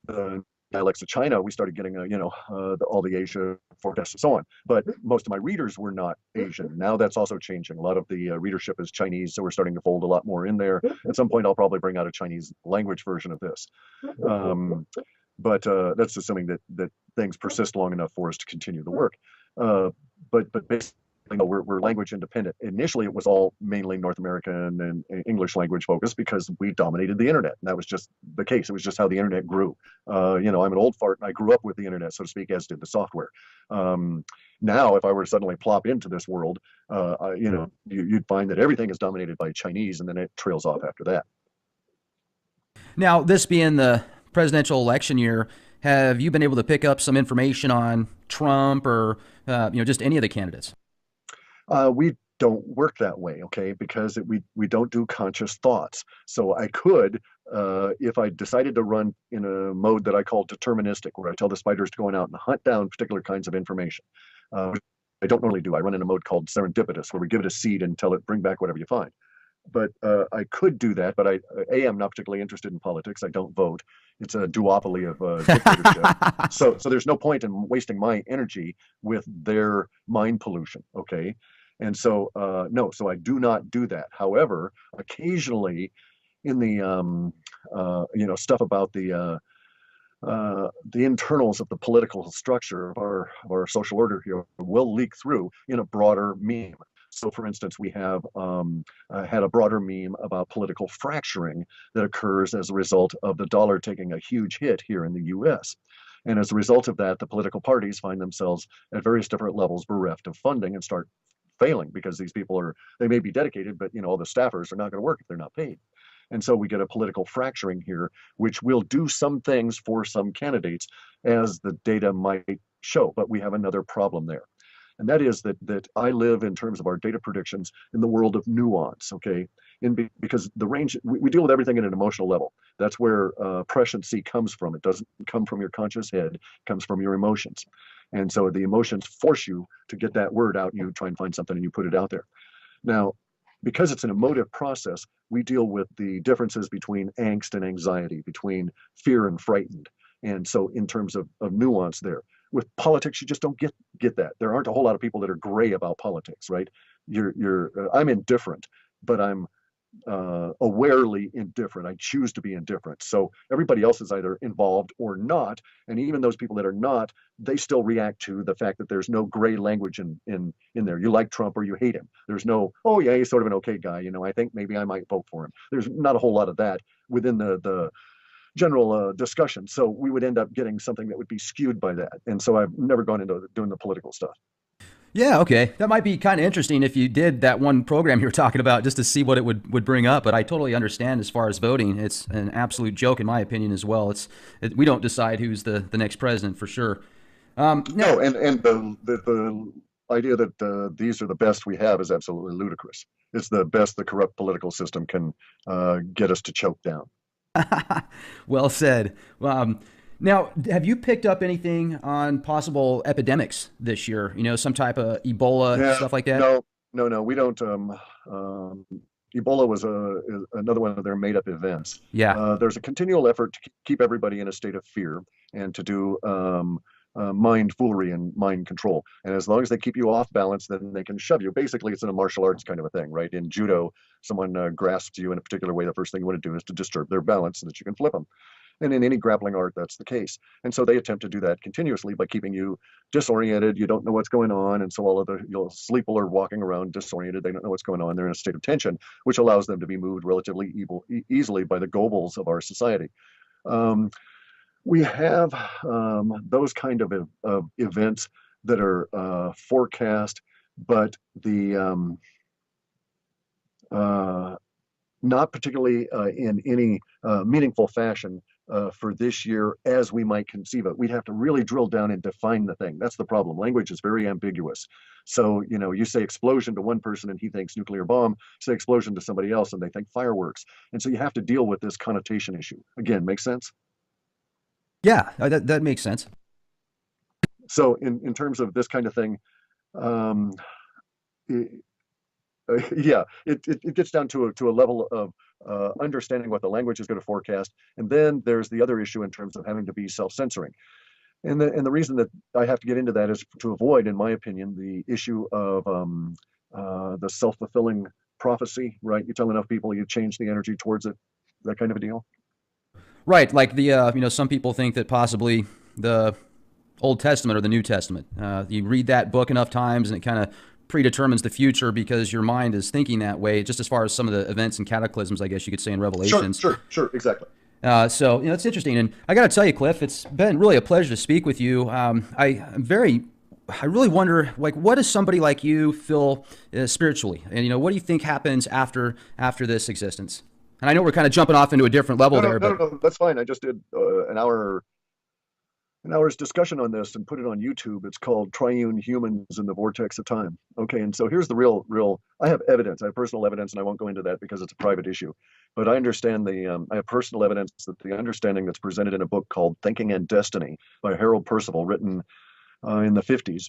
S2: the dialects of China, we started getting, all the Asia forecasts and so on. But most of my readers were not Asian. Now that's also changing. A lot of the readership is Chinese, so we're starting to fold a lot more in there. At some point, I'll probably bring out a Chinese language version of this. But that's assuming that things persist long enough for us to continue the work. But basically, we're language independent. Initially, it was all mainly North American and English language focused because we dominated the internet. And that was just the case. It was just how the internet grew. I'm an old fart and I grew up with the internet, so to speak, as did the software. Now, if I were to suddenly plop into this world, you'd find that everything is dominated by Chinese, and then it trails off after that.
S1: Now, this being the presidential election year, have you been able to pick up some information on Trump or, just any of the candidates?
S2: We don't work that way, okay? Because we don't do conscious thoughts. So I could, if I decided to run in a mode that I call deterministic, where I tell the spiders to go out and hunt down particular kinds of information. Which I don't normally do. I run in a mode called serendipitous, where we give it a seed and tell it, bring back whatever you find. But I could do that, but I'm not particularly interested in politics. I don't vote. It's a duopoly of dictatorship. So there's no point in wasting my energy with their mind pollution, okay? And so, no, so I do not do that. However, occasionally in the, stuff about the internals of the political structure of our social order here will leak through in a broader meme. So, for instance, we have had a broader meme about political fracturing that occurs as a result of the dollar taking a huge hit here in the U.S. And as a result of that, the political parties find themselves at various different levels bereft of funding and start failing because these people they may be dedicated, but all the staffers are not going to work if they're not paid. And so we get a political fracturing here, which will do some things for some candidates, as the data might show. But we have another problem there. and that is that I live in terms of our data predictions in the world of nuance, okay? Because the range, we deal with everything at an emotional level. That's where presciency comes from. It doesn't come from your conscious head, it comes from your emotions. And so the emotions force you to get that word out, and you try and find something and you put it out there. Now, because it's an emotive process, we deal with the differences between angst and anxiety, between fear and frightened. And so in terms of nuance there, with politics, you just don't get that. There aren't a whole lot of people that are gray about politics, right? I'm indifferent, but I'm awarely indifferent. I choose to be indifferent. So everybody else is either involved or not. And even those people that are not, they still react to the fact that there's no gray language in there. You like Trump or you hate him. There's no, oh yeah, he's sort of an okay guy. You know, I think maybe I might vote for him. There's not a whole lot of that within the general discussion. So we would end up getting something that would be skewed by that. And so I've never gone into doing the political stuff.
S1: Yeah, okay. That might be kind of interesting if you did that one program you were talking about just to see what it would bring up. But I totally understand as far as voting. It's an absolute joke in my opinion as well. We don't decide who's the next president for sure.
S2: No, and the idea that these are the best we have is absolutely ludicrous. It's the best the corrupt political system can get us to choke down.
S1: Well said. Now, have you picked up anything on possible epidemics this year? You know, some type of Ebola, stuff like that?
S2: No, we don't. Ebola was another one of their made-up events.
S1: Yeah.
S2: There's a continual effort to keep everybody in a state of fear and to do mind foolery and mind control. And as long as they keep you off balance, then they can shove you. Basically, it's in a martial arts kind of a thing, right? In judo, someone grasps you in a particular way. The first thing you want to do is to disturb their balance so that you can flip them. And in any grappling art, that's the case. And so they attempt to do that continuously by keeping you disoriented. You don't know what's going on. And so people are walking around disoriented. They don't know what's going on. They're in a state of tension, which allows them to be moved relatively easily by the Goebbels of our society. We have those kind of events that are forecast, but not particularly in any meaningful fashion for this year as we might conceive it. We'd have to really drill down and define the thing. That's the problem. Language is very ambiguous. So, you know, you say explosion to one person and he thinks nuclear bomb, say explosion to somebody else and they think fireworks. And so you have to deal with this connotation issue. Again, makes sense?
S1: Yeah, that makes sense.
S2: So in terms of this kind of thing, it gets down to a level of understanding what the language is going to forecast, and then there's the other issue in terms of having to be self-censoring. And the reason that I have to get into that is to avoid, in my opinion, the issue of the self-fulfilling prophecy. Right? You tell enough people, you change the energy towards it. That kind of a deal.
S1: Right, like some people think that possibly the Old Testament or the New Testament, you read that book enough times and it kind of predetermines the future because your mind is thinking that way, just as far as some of the events and cataclysms, I guess you could say, in Revelations.
S2: Sure, exactly.
S1: So, it's interesting. And I got to tell you, Cliff, it's been really a pleasure to speak with you. I really wonder, like, what does somebody like you feel spiritually? And, what do you think happens after this existence? And I know we're kind of jumping off into a different level there.
S2: No, that's fine. I just did an hour's discussion on this and put it on YouTube. It's called Triune Humans in the Vortex of Time. Okay, and so here's the real, I have evidence. I have personal evidence, and I won't go into that because it's a private issue. But I understand I have personal evidence that the understanding that's presented in a book called Thinking and Destiny by Harold Percival, written in the 50s,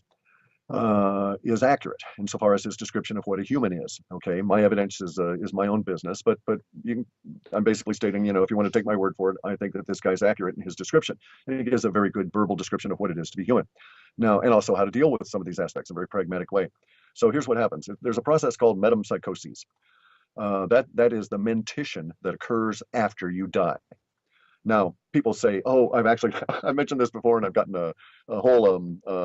S2: is accurate insofar as his description of what a human is. Okay, my evidence is my own business, but I'm basically stating, if you want to take my word for it, I think that this guy's accurate in his description, and he gives a very good verbal description of what it is to be human. Now, and also how to deal with some of these aspects in a very pragmatic way. So here's what happens. There's a process called metempsychosis. That is the mentition that occurs after you die. Now, people say, oh, I mentioned this before, and I've gotten a whole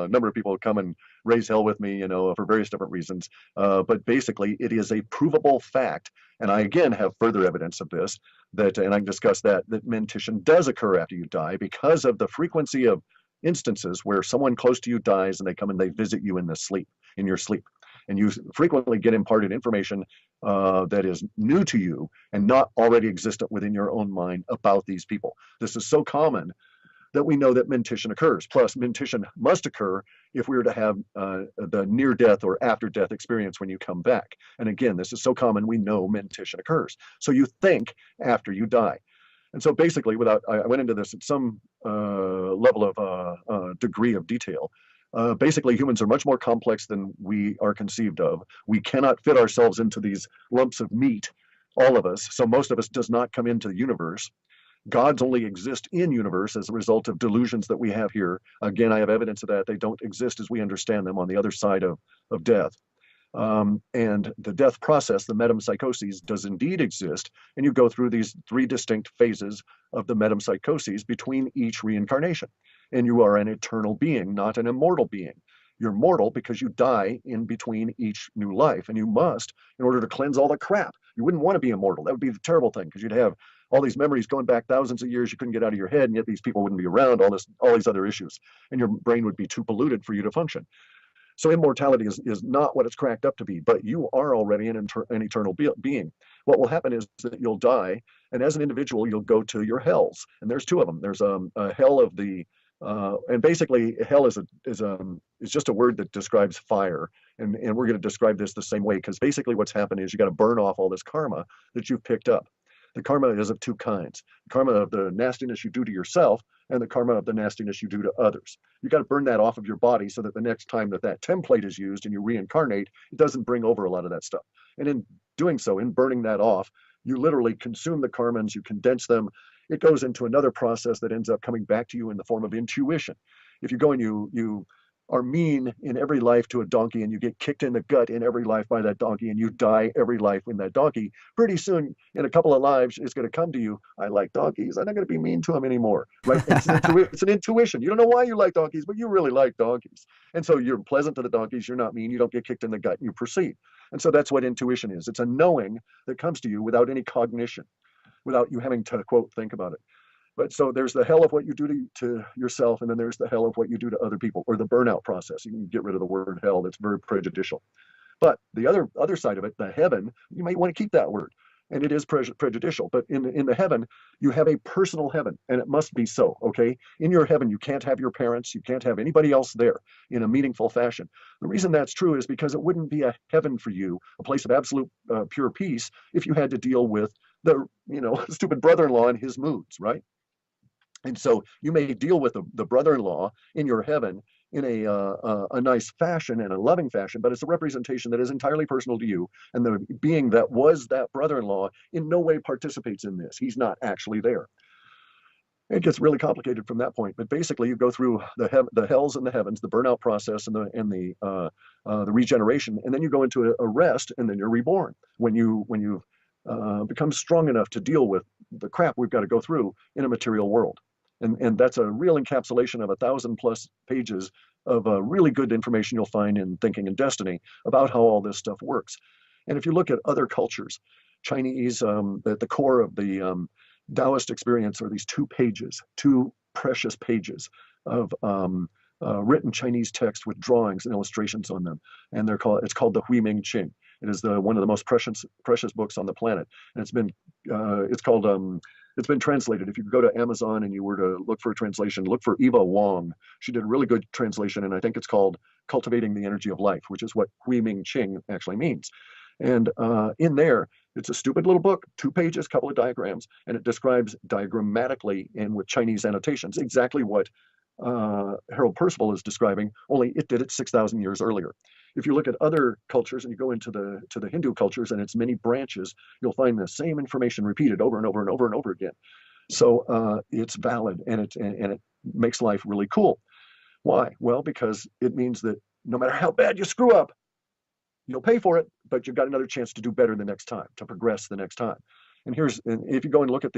S2: number of people come and raise hell with me, for various different reasons. But basically, it is a provable fact. And I, again, have further evidence of this, and I can discuss that mentition does occur after you die because of the frequency of instances where someone close to you dies and they come and they visit you in your sleep. And you frequently get imparted information that is new to you and not already existent within your own mind about these people. This is so common that we know that mentition occurs. Plus, mentition must occur if we were to have the near-death or after-death experience when you come back. And again, this is so common, we know mentition occurs. So you think after you die. And so basically, I went into this at some level of degree of detail. Basically, humans are much more complex than we are conceived of. We cannot fit ourselves into these lumps of meat, all of us. So most of us does not come into the universe. Gods only exist in universe as a result of delusions that we have here. Again, I have evidence of that. They don't exist as we understand them on the other side of death. And the death process, the metempsychoses, does indeed exist. And you go through these 3 distinct phases of the metempsychoses between each reincarnation. And you are an eternal being, not an immortal being. You're mortal because you die in between each new life. And you must, in order to cleanse all the crap. You wouldn't want to be immortal. That would be the terrible thing, because you'd have all these memories going back thousands of years you couldn't get out of your head, and yet these people wouldn't be around, all these other issues. And your brain would be too polluted for you to function. So immortality is not what it's cracked up to be, but you are already an eternal being. What will happen is that you'll die, and as an individual, you'll go to your hells. And there's 2 of them. There's a hell of the, and basically hell is just a word that describes fire. And we're going to describe this the same way, because basically what's happened is you got to burn off all this karma that you've picked up. The karma is of 2 kinds. The karma of the nastiness you do to yourself, and the karma of the nastiness you do to others. You got to burn that off of your body so that the next time that template is used and you reincarnate, it doesn't bring over a lot of that stuff. And in doing so, in burning that off, you literally consume the karmas, you condense them. It goes into another process that ends up coming back to you in the form of intuition. If you go and you are mean in every life to a donkey, and you get kicked in the gut in every life by that donkey, and you die every life in that donkey, pretty soon in a couple of lives it's going to come to you, I like donkeys, I'm not going to be mean to them anymore, right? It's an intuition. You don't know why you like donkeys, but you really like donkeys. And so you're pleasant to the donkeys, you're not mean, you don't get kicked in the gut, and you proceed. And so that's what intuition is. It's a knowing that comes to you without any cognition, without you having to, quote, think about it. But so there's the hell of what you do to yourself, and then there's the hell of what you do to other people, or the burnout process. You can get rid of the word hell. That's very prejudicial. But the other side of it, the heaven, you might want to keep that word, and it is prejudicial. But in the heaven, you have a personal heaven, and it must be so. Okay, in your heaven, you can't have your parents, you can't have anybody else there in a meaningful fashion. The reason that's true is because it wouldn't be a heaven for you, a place of absolute pure peace, if you had to deal with the stupid brother-in-law and his moods, right? And so you may deal with the brother-in-law in your heaven in a nice fashion and a loving fashion, but it's a representation that is entirely personal to you. And the being that was that brother-in-law in no way participates in this. He's not actually there. It gets really complicated from that point. But basically, you go through the hells and the heavens, the burnout process, and the regeneration, and then you go into a rest, and then you're reborn when you've become strong enough to deal with the crap we've got to go through in a material world. And that's a real encapsulation of 1,000+ pages of really good information you'll find in Thinking and Destiny about how all this stuff works. And if you look at other cultures, Chinese, the core of the Taoist experience are these 2 pages, 2 precious pages of written Chinese text with drawings and illustrations on them. And it's called the Hui Ming Qing. It is one of the most precious books on the planet. And it's been translated. If you go to Amazon and you were to look for a translation, look for Eva Wong. She did a really good translation, and I think it's called Cultivating the Energy of Life, which is what Hui Ming Qing actually means. And in there, it's a stupid little book, 2 pages, couple of diagrams, and it describes diagrammatically and with Chinese annotations exactly what Harold Percival is describing, only it did it 6,000 years earlier. If you look at other cultures and you go into the Hindu cultures and its many branches, you'll find the same information repeated over and over and over and over again. So it's valid, and it makes life really cool. Why? Well, because it means that no matter how bad you screw up, you'll pay for it, but you've got another chance to do better the next time, to progress the next time. And if you go and look at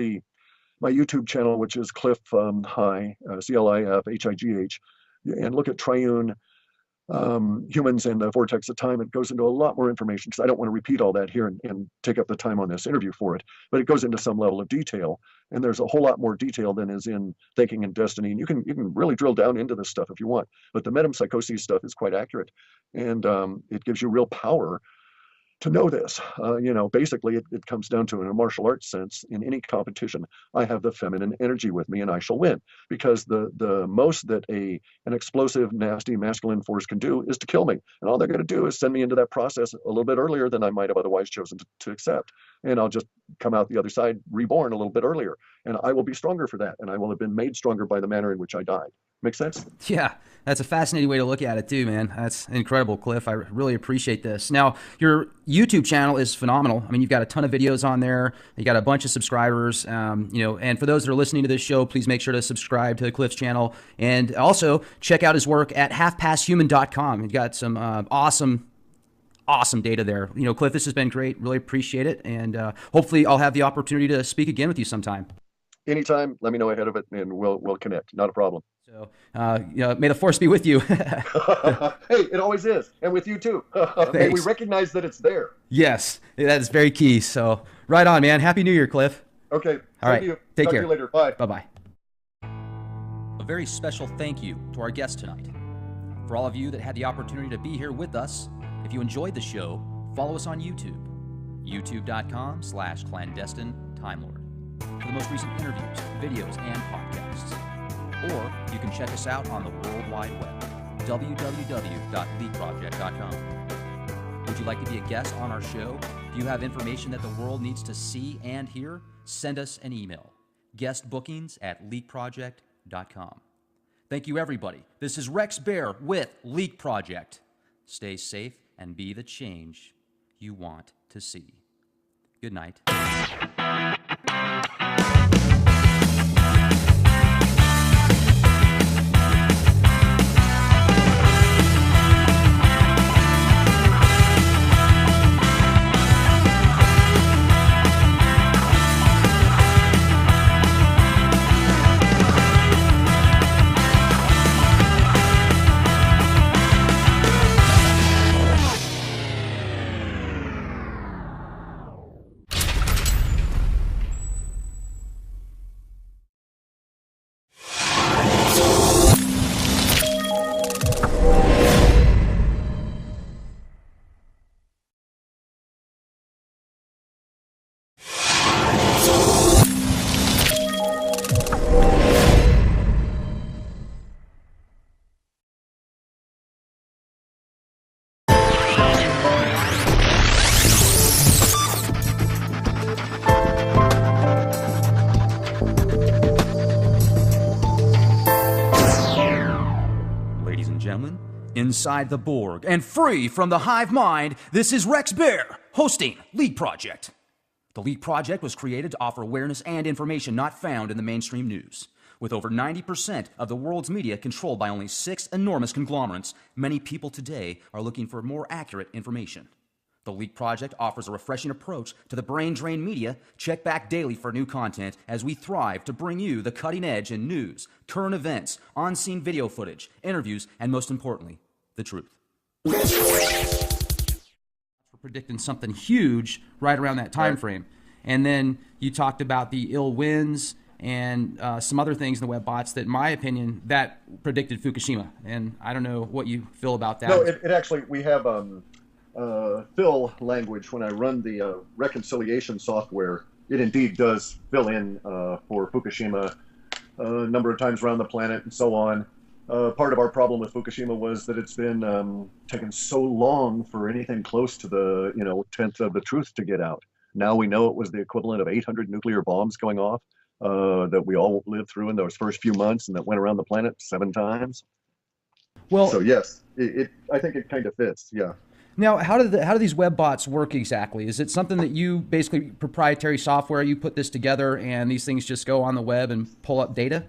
S2: my YouTube channel, which is Clif High, CLIF HIGH, and look at triune humans and the vortex of time, it goes into a lot more information, because I don't want to repeat all that here and take up the time on this interview for it, but it goes into some level of detail, and there's a whole lot more detail than is in Thinking and Destiny, and you can really drill down into this stuff if you want, but the metempsychoses stuff is quite accurate, and it gives you real power to know this. Basically, it comes down to, in a martial arts sense, in any competition, I have the feminine energy with me and I shall win. Because the most that an explosive, nasty, masculine force can do is to kill me. And all they're going to do is send me into that process a little bit earlier than I might have otherwise chosen to accept. And I'll just come out the other side reborn a little bit earlier. And I will be stronger for that. And I will have been made stronger by the manner in which I died. Make sense?
S1: Yeah, that's a fascinating way to look at it too, man. That's incredible, Cliff. I really appreciate this. Now, your YouTube channel is phenomenal. I mean, you've got a ton of videos on there. You got a bunch of subscribers, and for those that are listening to this show, please make sure to subscribe to Cliff's channel. And also check out his work at halfpasthuman.com. You've got some awesome data there. Cliff, this has been great. Really appreciate it. And hopefully I'll have the opportunity to speak again with you sometime.
S2: Anytime, let me know ahead of it and we'll connect. Not a problem.
S1: So, may the force be with you.
S2: Hey, it always is. And with you too. And we recognize that it's there.
S1: Yes, that is very key. So right on, man. Happy New Year, Cliff.
S2: Okay.
S1: All right. Take
S2: Talk
S1: care.
S2: To you later. Bye.
S1: Bye-bye. A very special thank you to our guest tonight. For all of you that had the opportunity to be here with us, if you enjoyed the show, follow us on YouTube. youtube.com/clandestine Time Lord for the most recent interviews, videos, and podcasts. Or you can check us out on the World Wide Web, www.leakproject.com. Would you like to be a guest on our show? Do you have information that the world needs to see and hear? Send us an email, guestbookings@leakproject.com. Thank you, everybody. This is Rex Bear with Leak Project. Stay safe and be the change you want to see. Good night. Inside the Borg and free from the hive mind, this is Rex Bear hosting Leak Project. The Leak Project was created to offer awareness and information not found in the mainstream news. With over 90% of the world's media controlled by only 6 enormous conglomerates, many people today are looking for more accurate information. The Leak Project offers a refreshing approach to the brain-drained media. Check back daily for new content as we thrive to bring you the cutting edge in news, current events, on-scene video footage, interviews, and most importantly, the truth. We're predicting something huge right around that time frame. And then you talked about the ill winds and some other things in the web bots that, in my opinion, that predicted Fukushima. And I don't know what you feel about that.
S2: No, it actually, we have fill language. When I run the reconciliation software, it indeed does fill in for Fukushima a number of times around the planet and so on. Part of our problem with Fukushima was that it's been taken so long for anything close to the 10th of the truth to get out. Now we know it was the equivalent of 800 nuclear bombs going off that we all lived through in those first few months and that went around the planet 7 times. Well, so yes, I think it kind of fits. Yeah.
S1: Now, how do these web bots work exactly? Is it something that you basically proprietary software? You put this together and these things just go on the web and pull up data?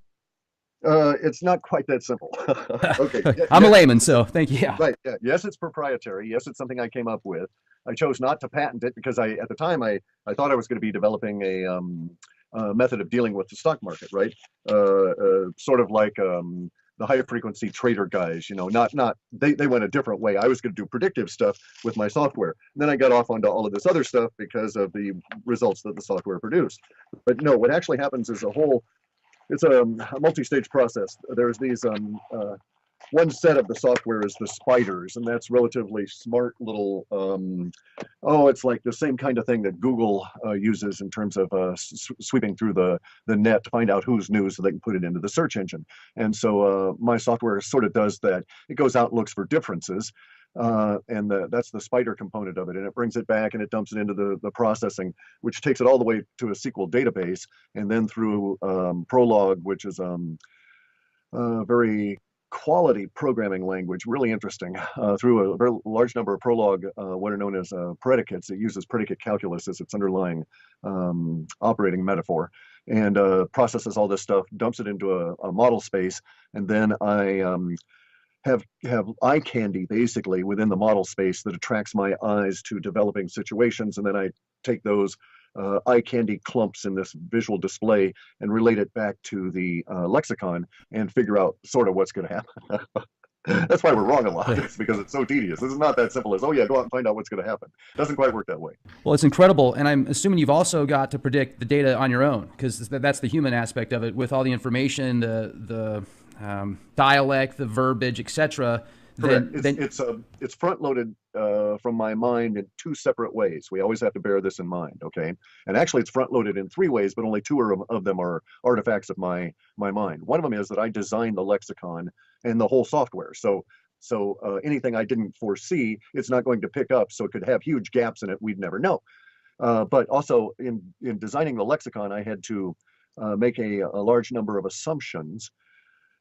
S2: It's not quite that simple. Okay.
S1: I'm a layman, so thank you. Yeah.
S2: Right. Yeah. Yes, it's proprietary. Yes, it's something I came up with. I chose not to patent it because at the time I thought I was going to be developing a method of dealing with the stock market, right? Sort of like the high frequency trader guys, they went a different way. I was going to do predictive stuff with my software. And then I got off onto all of this other stuff because of the results that the software produced. But no, what actually happens is it's a multi-stage process. There's these one set of the software is the spiders, and that's relatively smart little. Oh, it's like the same kind of thing that Google uses in terms of sweeping through the net to find out who's new, so they can put it into the search engine. And so my software sort of does that. It goes out and looks for differences. And that's the spider component of it, and it brings it back and it dumps it into the processing, which takes it all the way to a SQL database, and then through Prolog, which is very quality programming language, really interesting, through a very large number of Prolog, what are known as predicates. It uses predicate calculus as its underlying operating metaphor, and processes all this stuff, dumps it into a model space, and then I have eye candy basically within the model space that attracts my eyes to developing situations, and then I take those eye candy clumps in this visual display and relate it back to the lexicon and figure out sort of what's going to happen. That's why we're wrong a lot. It's because it's so tedious. This is not that simple as, oh yeah, go out and find out what's going to happen. It doesn't quite work that way.
S1: Well, it's incredible. And I'm assuming you've also got to predict the data on your own, because that's the human aspect of it, with all the information, the dialect, the verbiage, etc.
S2: It's front loaded from my mind in two separate ways. We always have to bear this in mind, okay? And actually, it's front loaded in three ways, but only two of them are artifacts of my mind. One of them is that I designed the lexicon and the whole software. So anything I didn't foresee, it's not going to pick up. So it could have huge gaps in it we'd never know. But also in designing the lexicon, I had to make a large number of assumptions.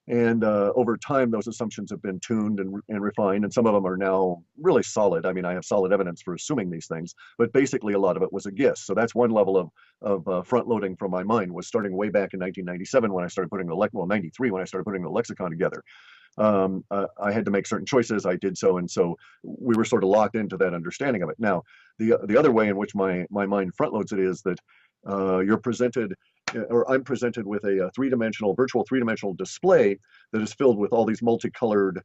S2: And over time, those assumptions have been tuned and refined, and some of them are now really solid. I mean, I have solid evidence for assuming these things, but basically a lot of it was a guess. So that's one level of front loading from my mind, was starting way back in 1997 when I started putting 93 when I started putting the lexicon together. I had to make certain choices. I did so, and so we were sort of locked into that understanding of it. Now, the other way in which my mind front loads it is that you're presented, or I'm presented with a virtual three-dimensional display that is filled with all these multicolored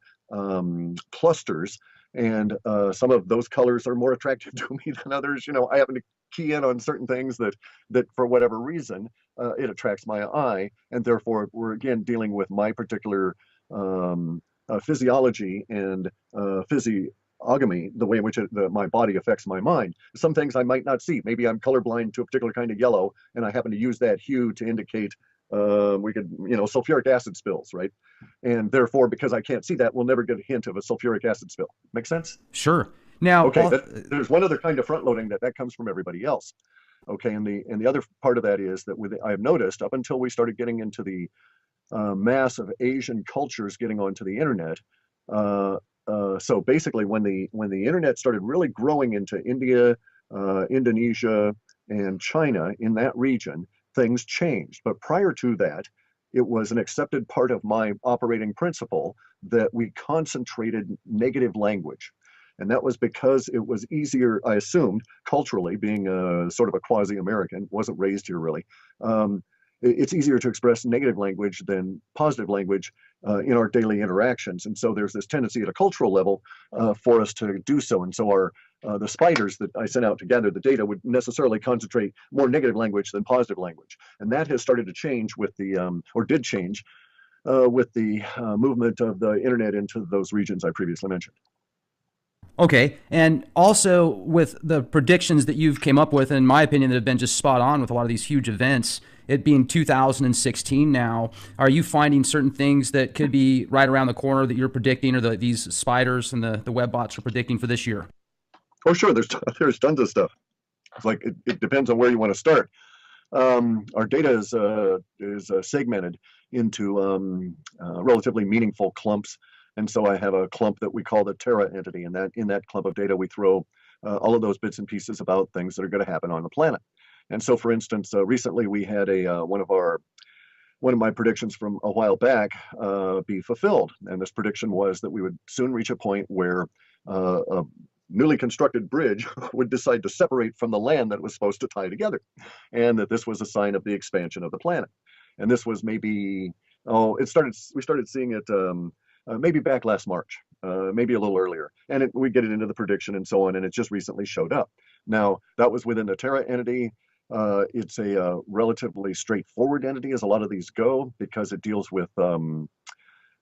S2: clusters, and some of those colors are more attractive to me than others. You know, I happen to key in on certain things that for whatever reason it attracts my eye, and therefore we're again dealing with my particular physiology and physiognomy, the way in which my body affects my mind. Some things I might not see. Maybe I'm colorblind to a particular kind of yellow, and I happen to use that hue to indicate sulfuric acid spills, right? And therefore, because I can't see that, we'll never get a hint of a sulfuric acid spill. Make sense?
S1: Sure. Now,
S2: okay, there's one other kind of front loading that comes from everybody else. Okay, and the other part of that is that I've noticed up until we started getting into the mass of Asian cultures getting onto the internet. So basically, when the internet started really growing into India, Indonesia, and China, in that region, things changed. But prior to that, it was an accepted part of my operating principle that we concentrated negative language. And that was because it was easier, I assumed, culturally, being sort of a quasi-American, wasn't raised here really. It's easier to express negative language than positive language in our daily interactions. And so there's this tendency at a cultural level for us to do so. And so the spiders that I sent out to gather the data would necessarily concentrate more negative language than positive language. And that has started to change with did change with the movement of the internet into those regions I previously mentioned.
S1: Okay, and also with the predictions that you've came up with, in my opinion, that have been just spot on with a lot of these huge events, it being 2016 now, are you finding certain things that could be right around the corner that you're predicting, or these spiders and the web bots are predicting for this year?
S2: Oh, sure, there's tons of stuff. It's like it depends on where you want to start. Our data is segmented into relatively meaningful clumps. And so I have a clump that we call the Terra entity, and in that clump of data, we throw all of those bits and pieces about things that are going to happen on the planet. And so, for instance, recently we had one of my predictions from a while back be fulfilled. And this prediction was that we would soon reach a point where a newly constructed bridge would decide to separate from the land that it was supposed to tie together, and that this was a sign of the expansion of the planet. And this was maybe we started seeing it. Maybe back last March, maybe a little earlier. And we get it into the prediction and so on, and it just recently showed up. Now, that was within the Terra entity. It's a relatively straightforward entity, as a lot of these go, because it deals with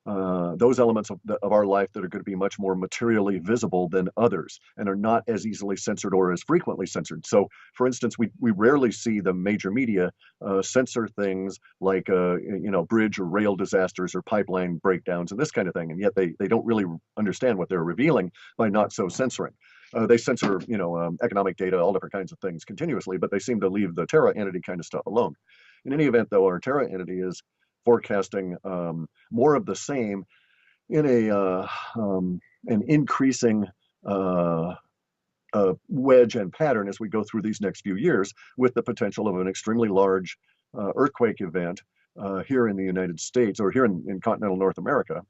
S2: those elements of our life that are going to be much more materially visible than others and are not as easily censored or as frequently censored. So, for instance, we rarely see the major media censor things like bridge or rail disasters or pipeline breakdowns and this kind of thing, and yet they don't really understand what they're revealing by not so censoring. They censor economic data, all different kinds of things continuously, but they seem to leave the Terra entity kind of stuff alone. In any event, though, our Terra entity is forecasting more of the same in an increasing wedge and pattern as we go through these next few years, with the potential of an extremely large earthquake event here in the United States, or here in continental North America,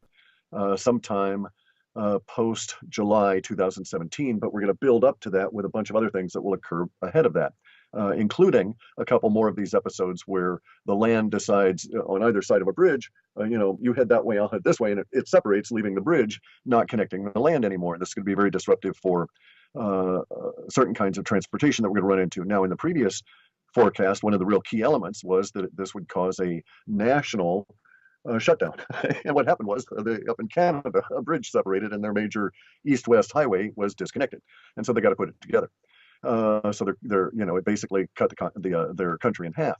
S2: sometime post July 2017. But we're going to build up to that with a bunch of other things that will occur ahead of that. Including a couple more of these episodes where the land decides on either side of a bridge, you head that way, I'll head this way, and it separates, leaving the bridge, not connecting the land anymore. And this is going to be very disruptive for certain kinds of transportation that we're going to run into. Now, in the previous forecast, one of the real key elements was that this would cause a national shutdown. And what happened was, up in Canada, a bridge separated and their major east-west highway was disconnected. And so they got to put it together. So it basically cut their country in half.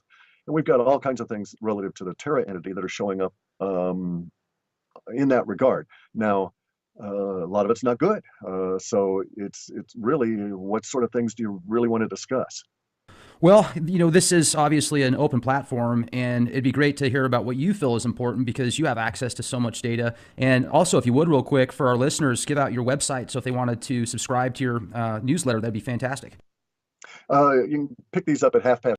S2: And we've got all kinds of things relative to the Terra entity that are showing up in that regard. Now, a lot of it's not good. So it's really, what sort of things do you really want to discuss?
S1: Well, this is obviously an open platform, and it'd be great to hear about what you feel is important because you have access to so much data. And also, if you would, real quick, for our listeners, give out your website. So if they wanted to subscribe to your newsletter, that'd be fantastic.
S2: You can pick these up at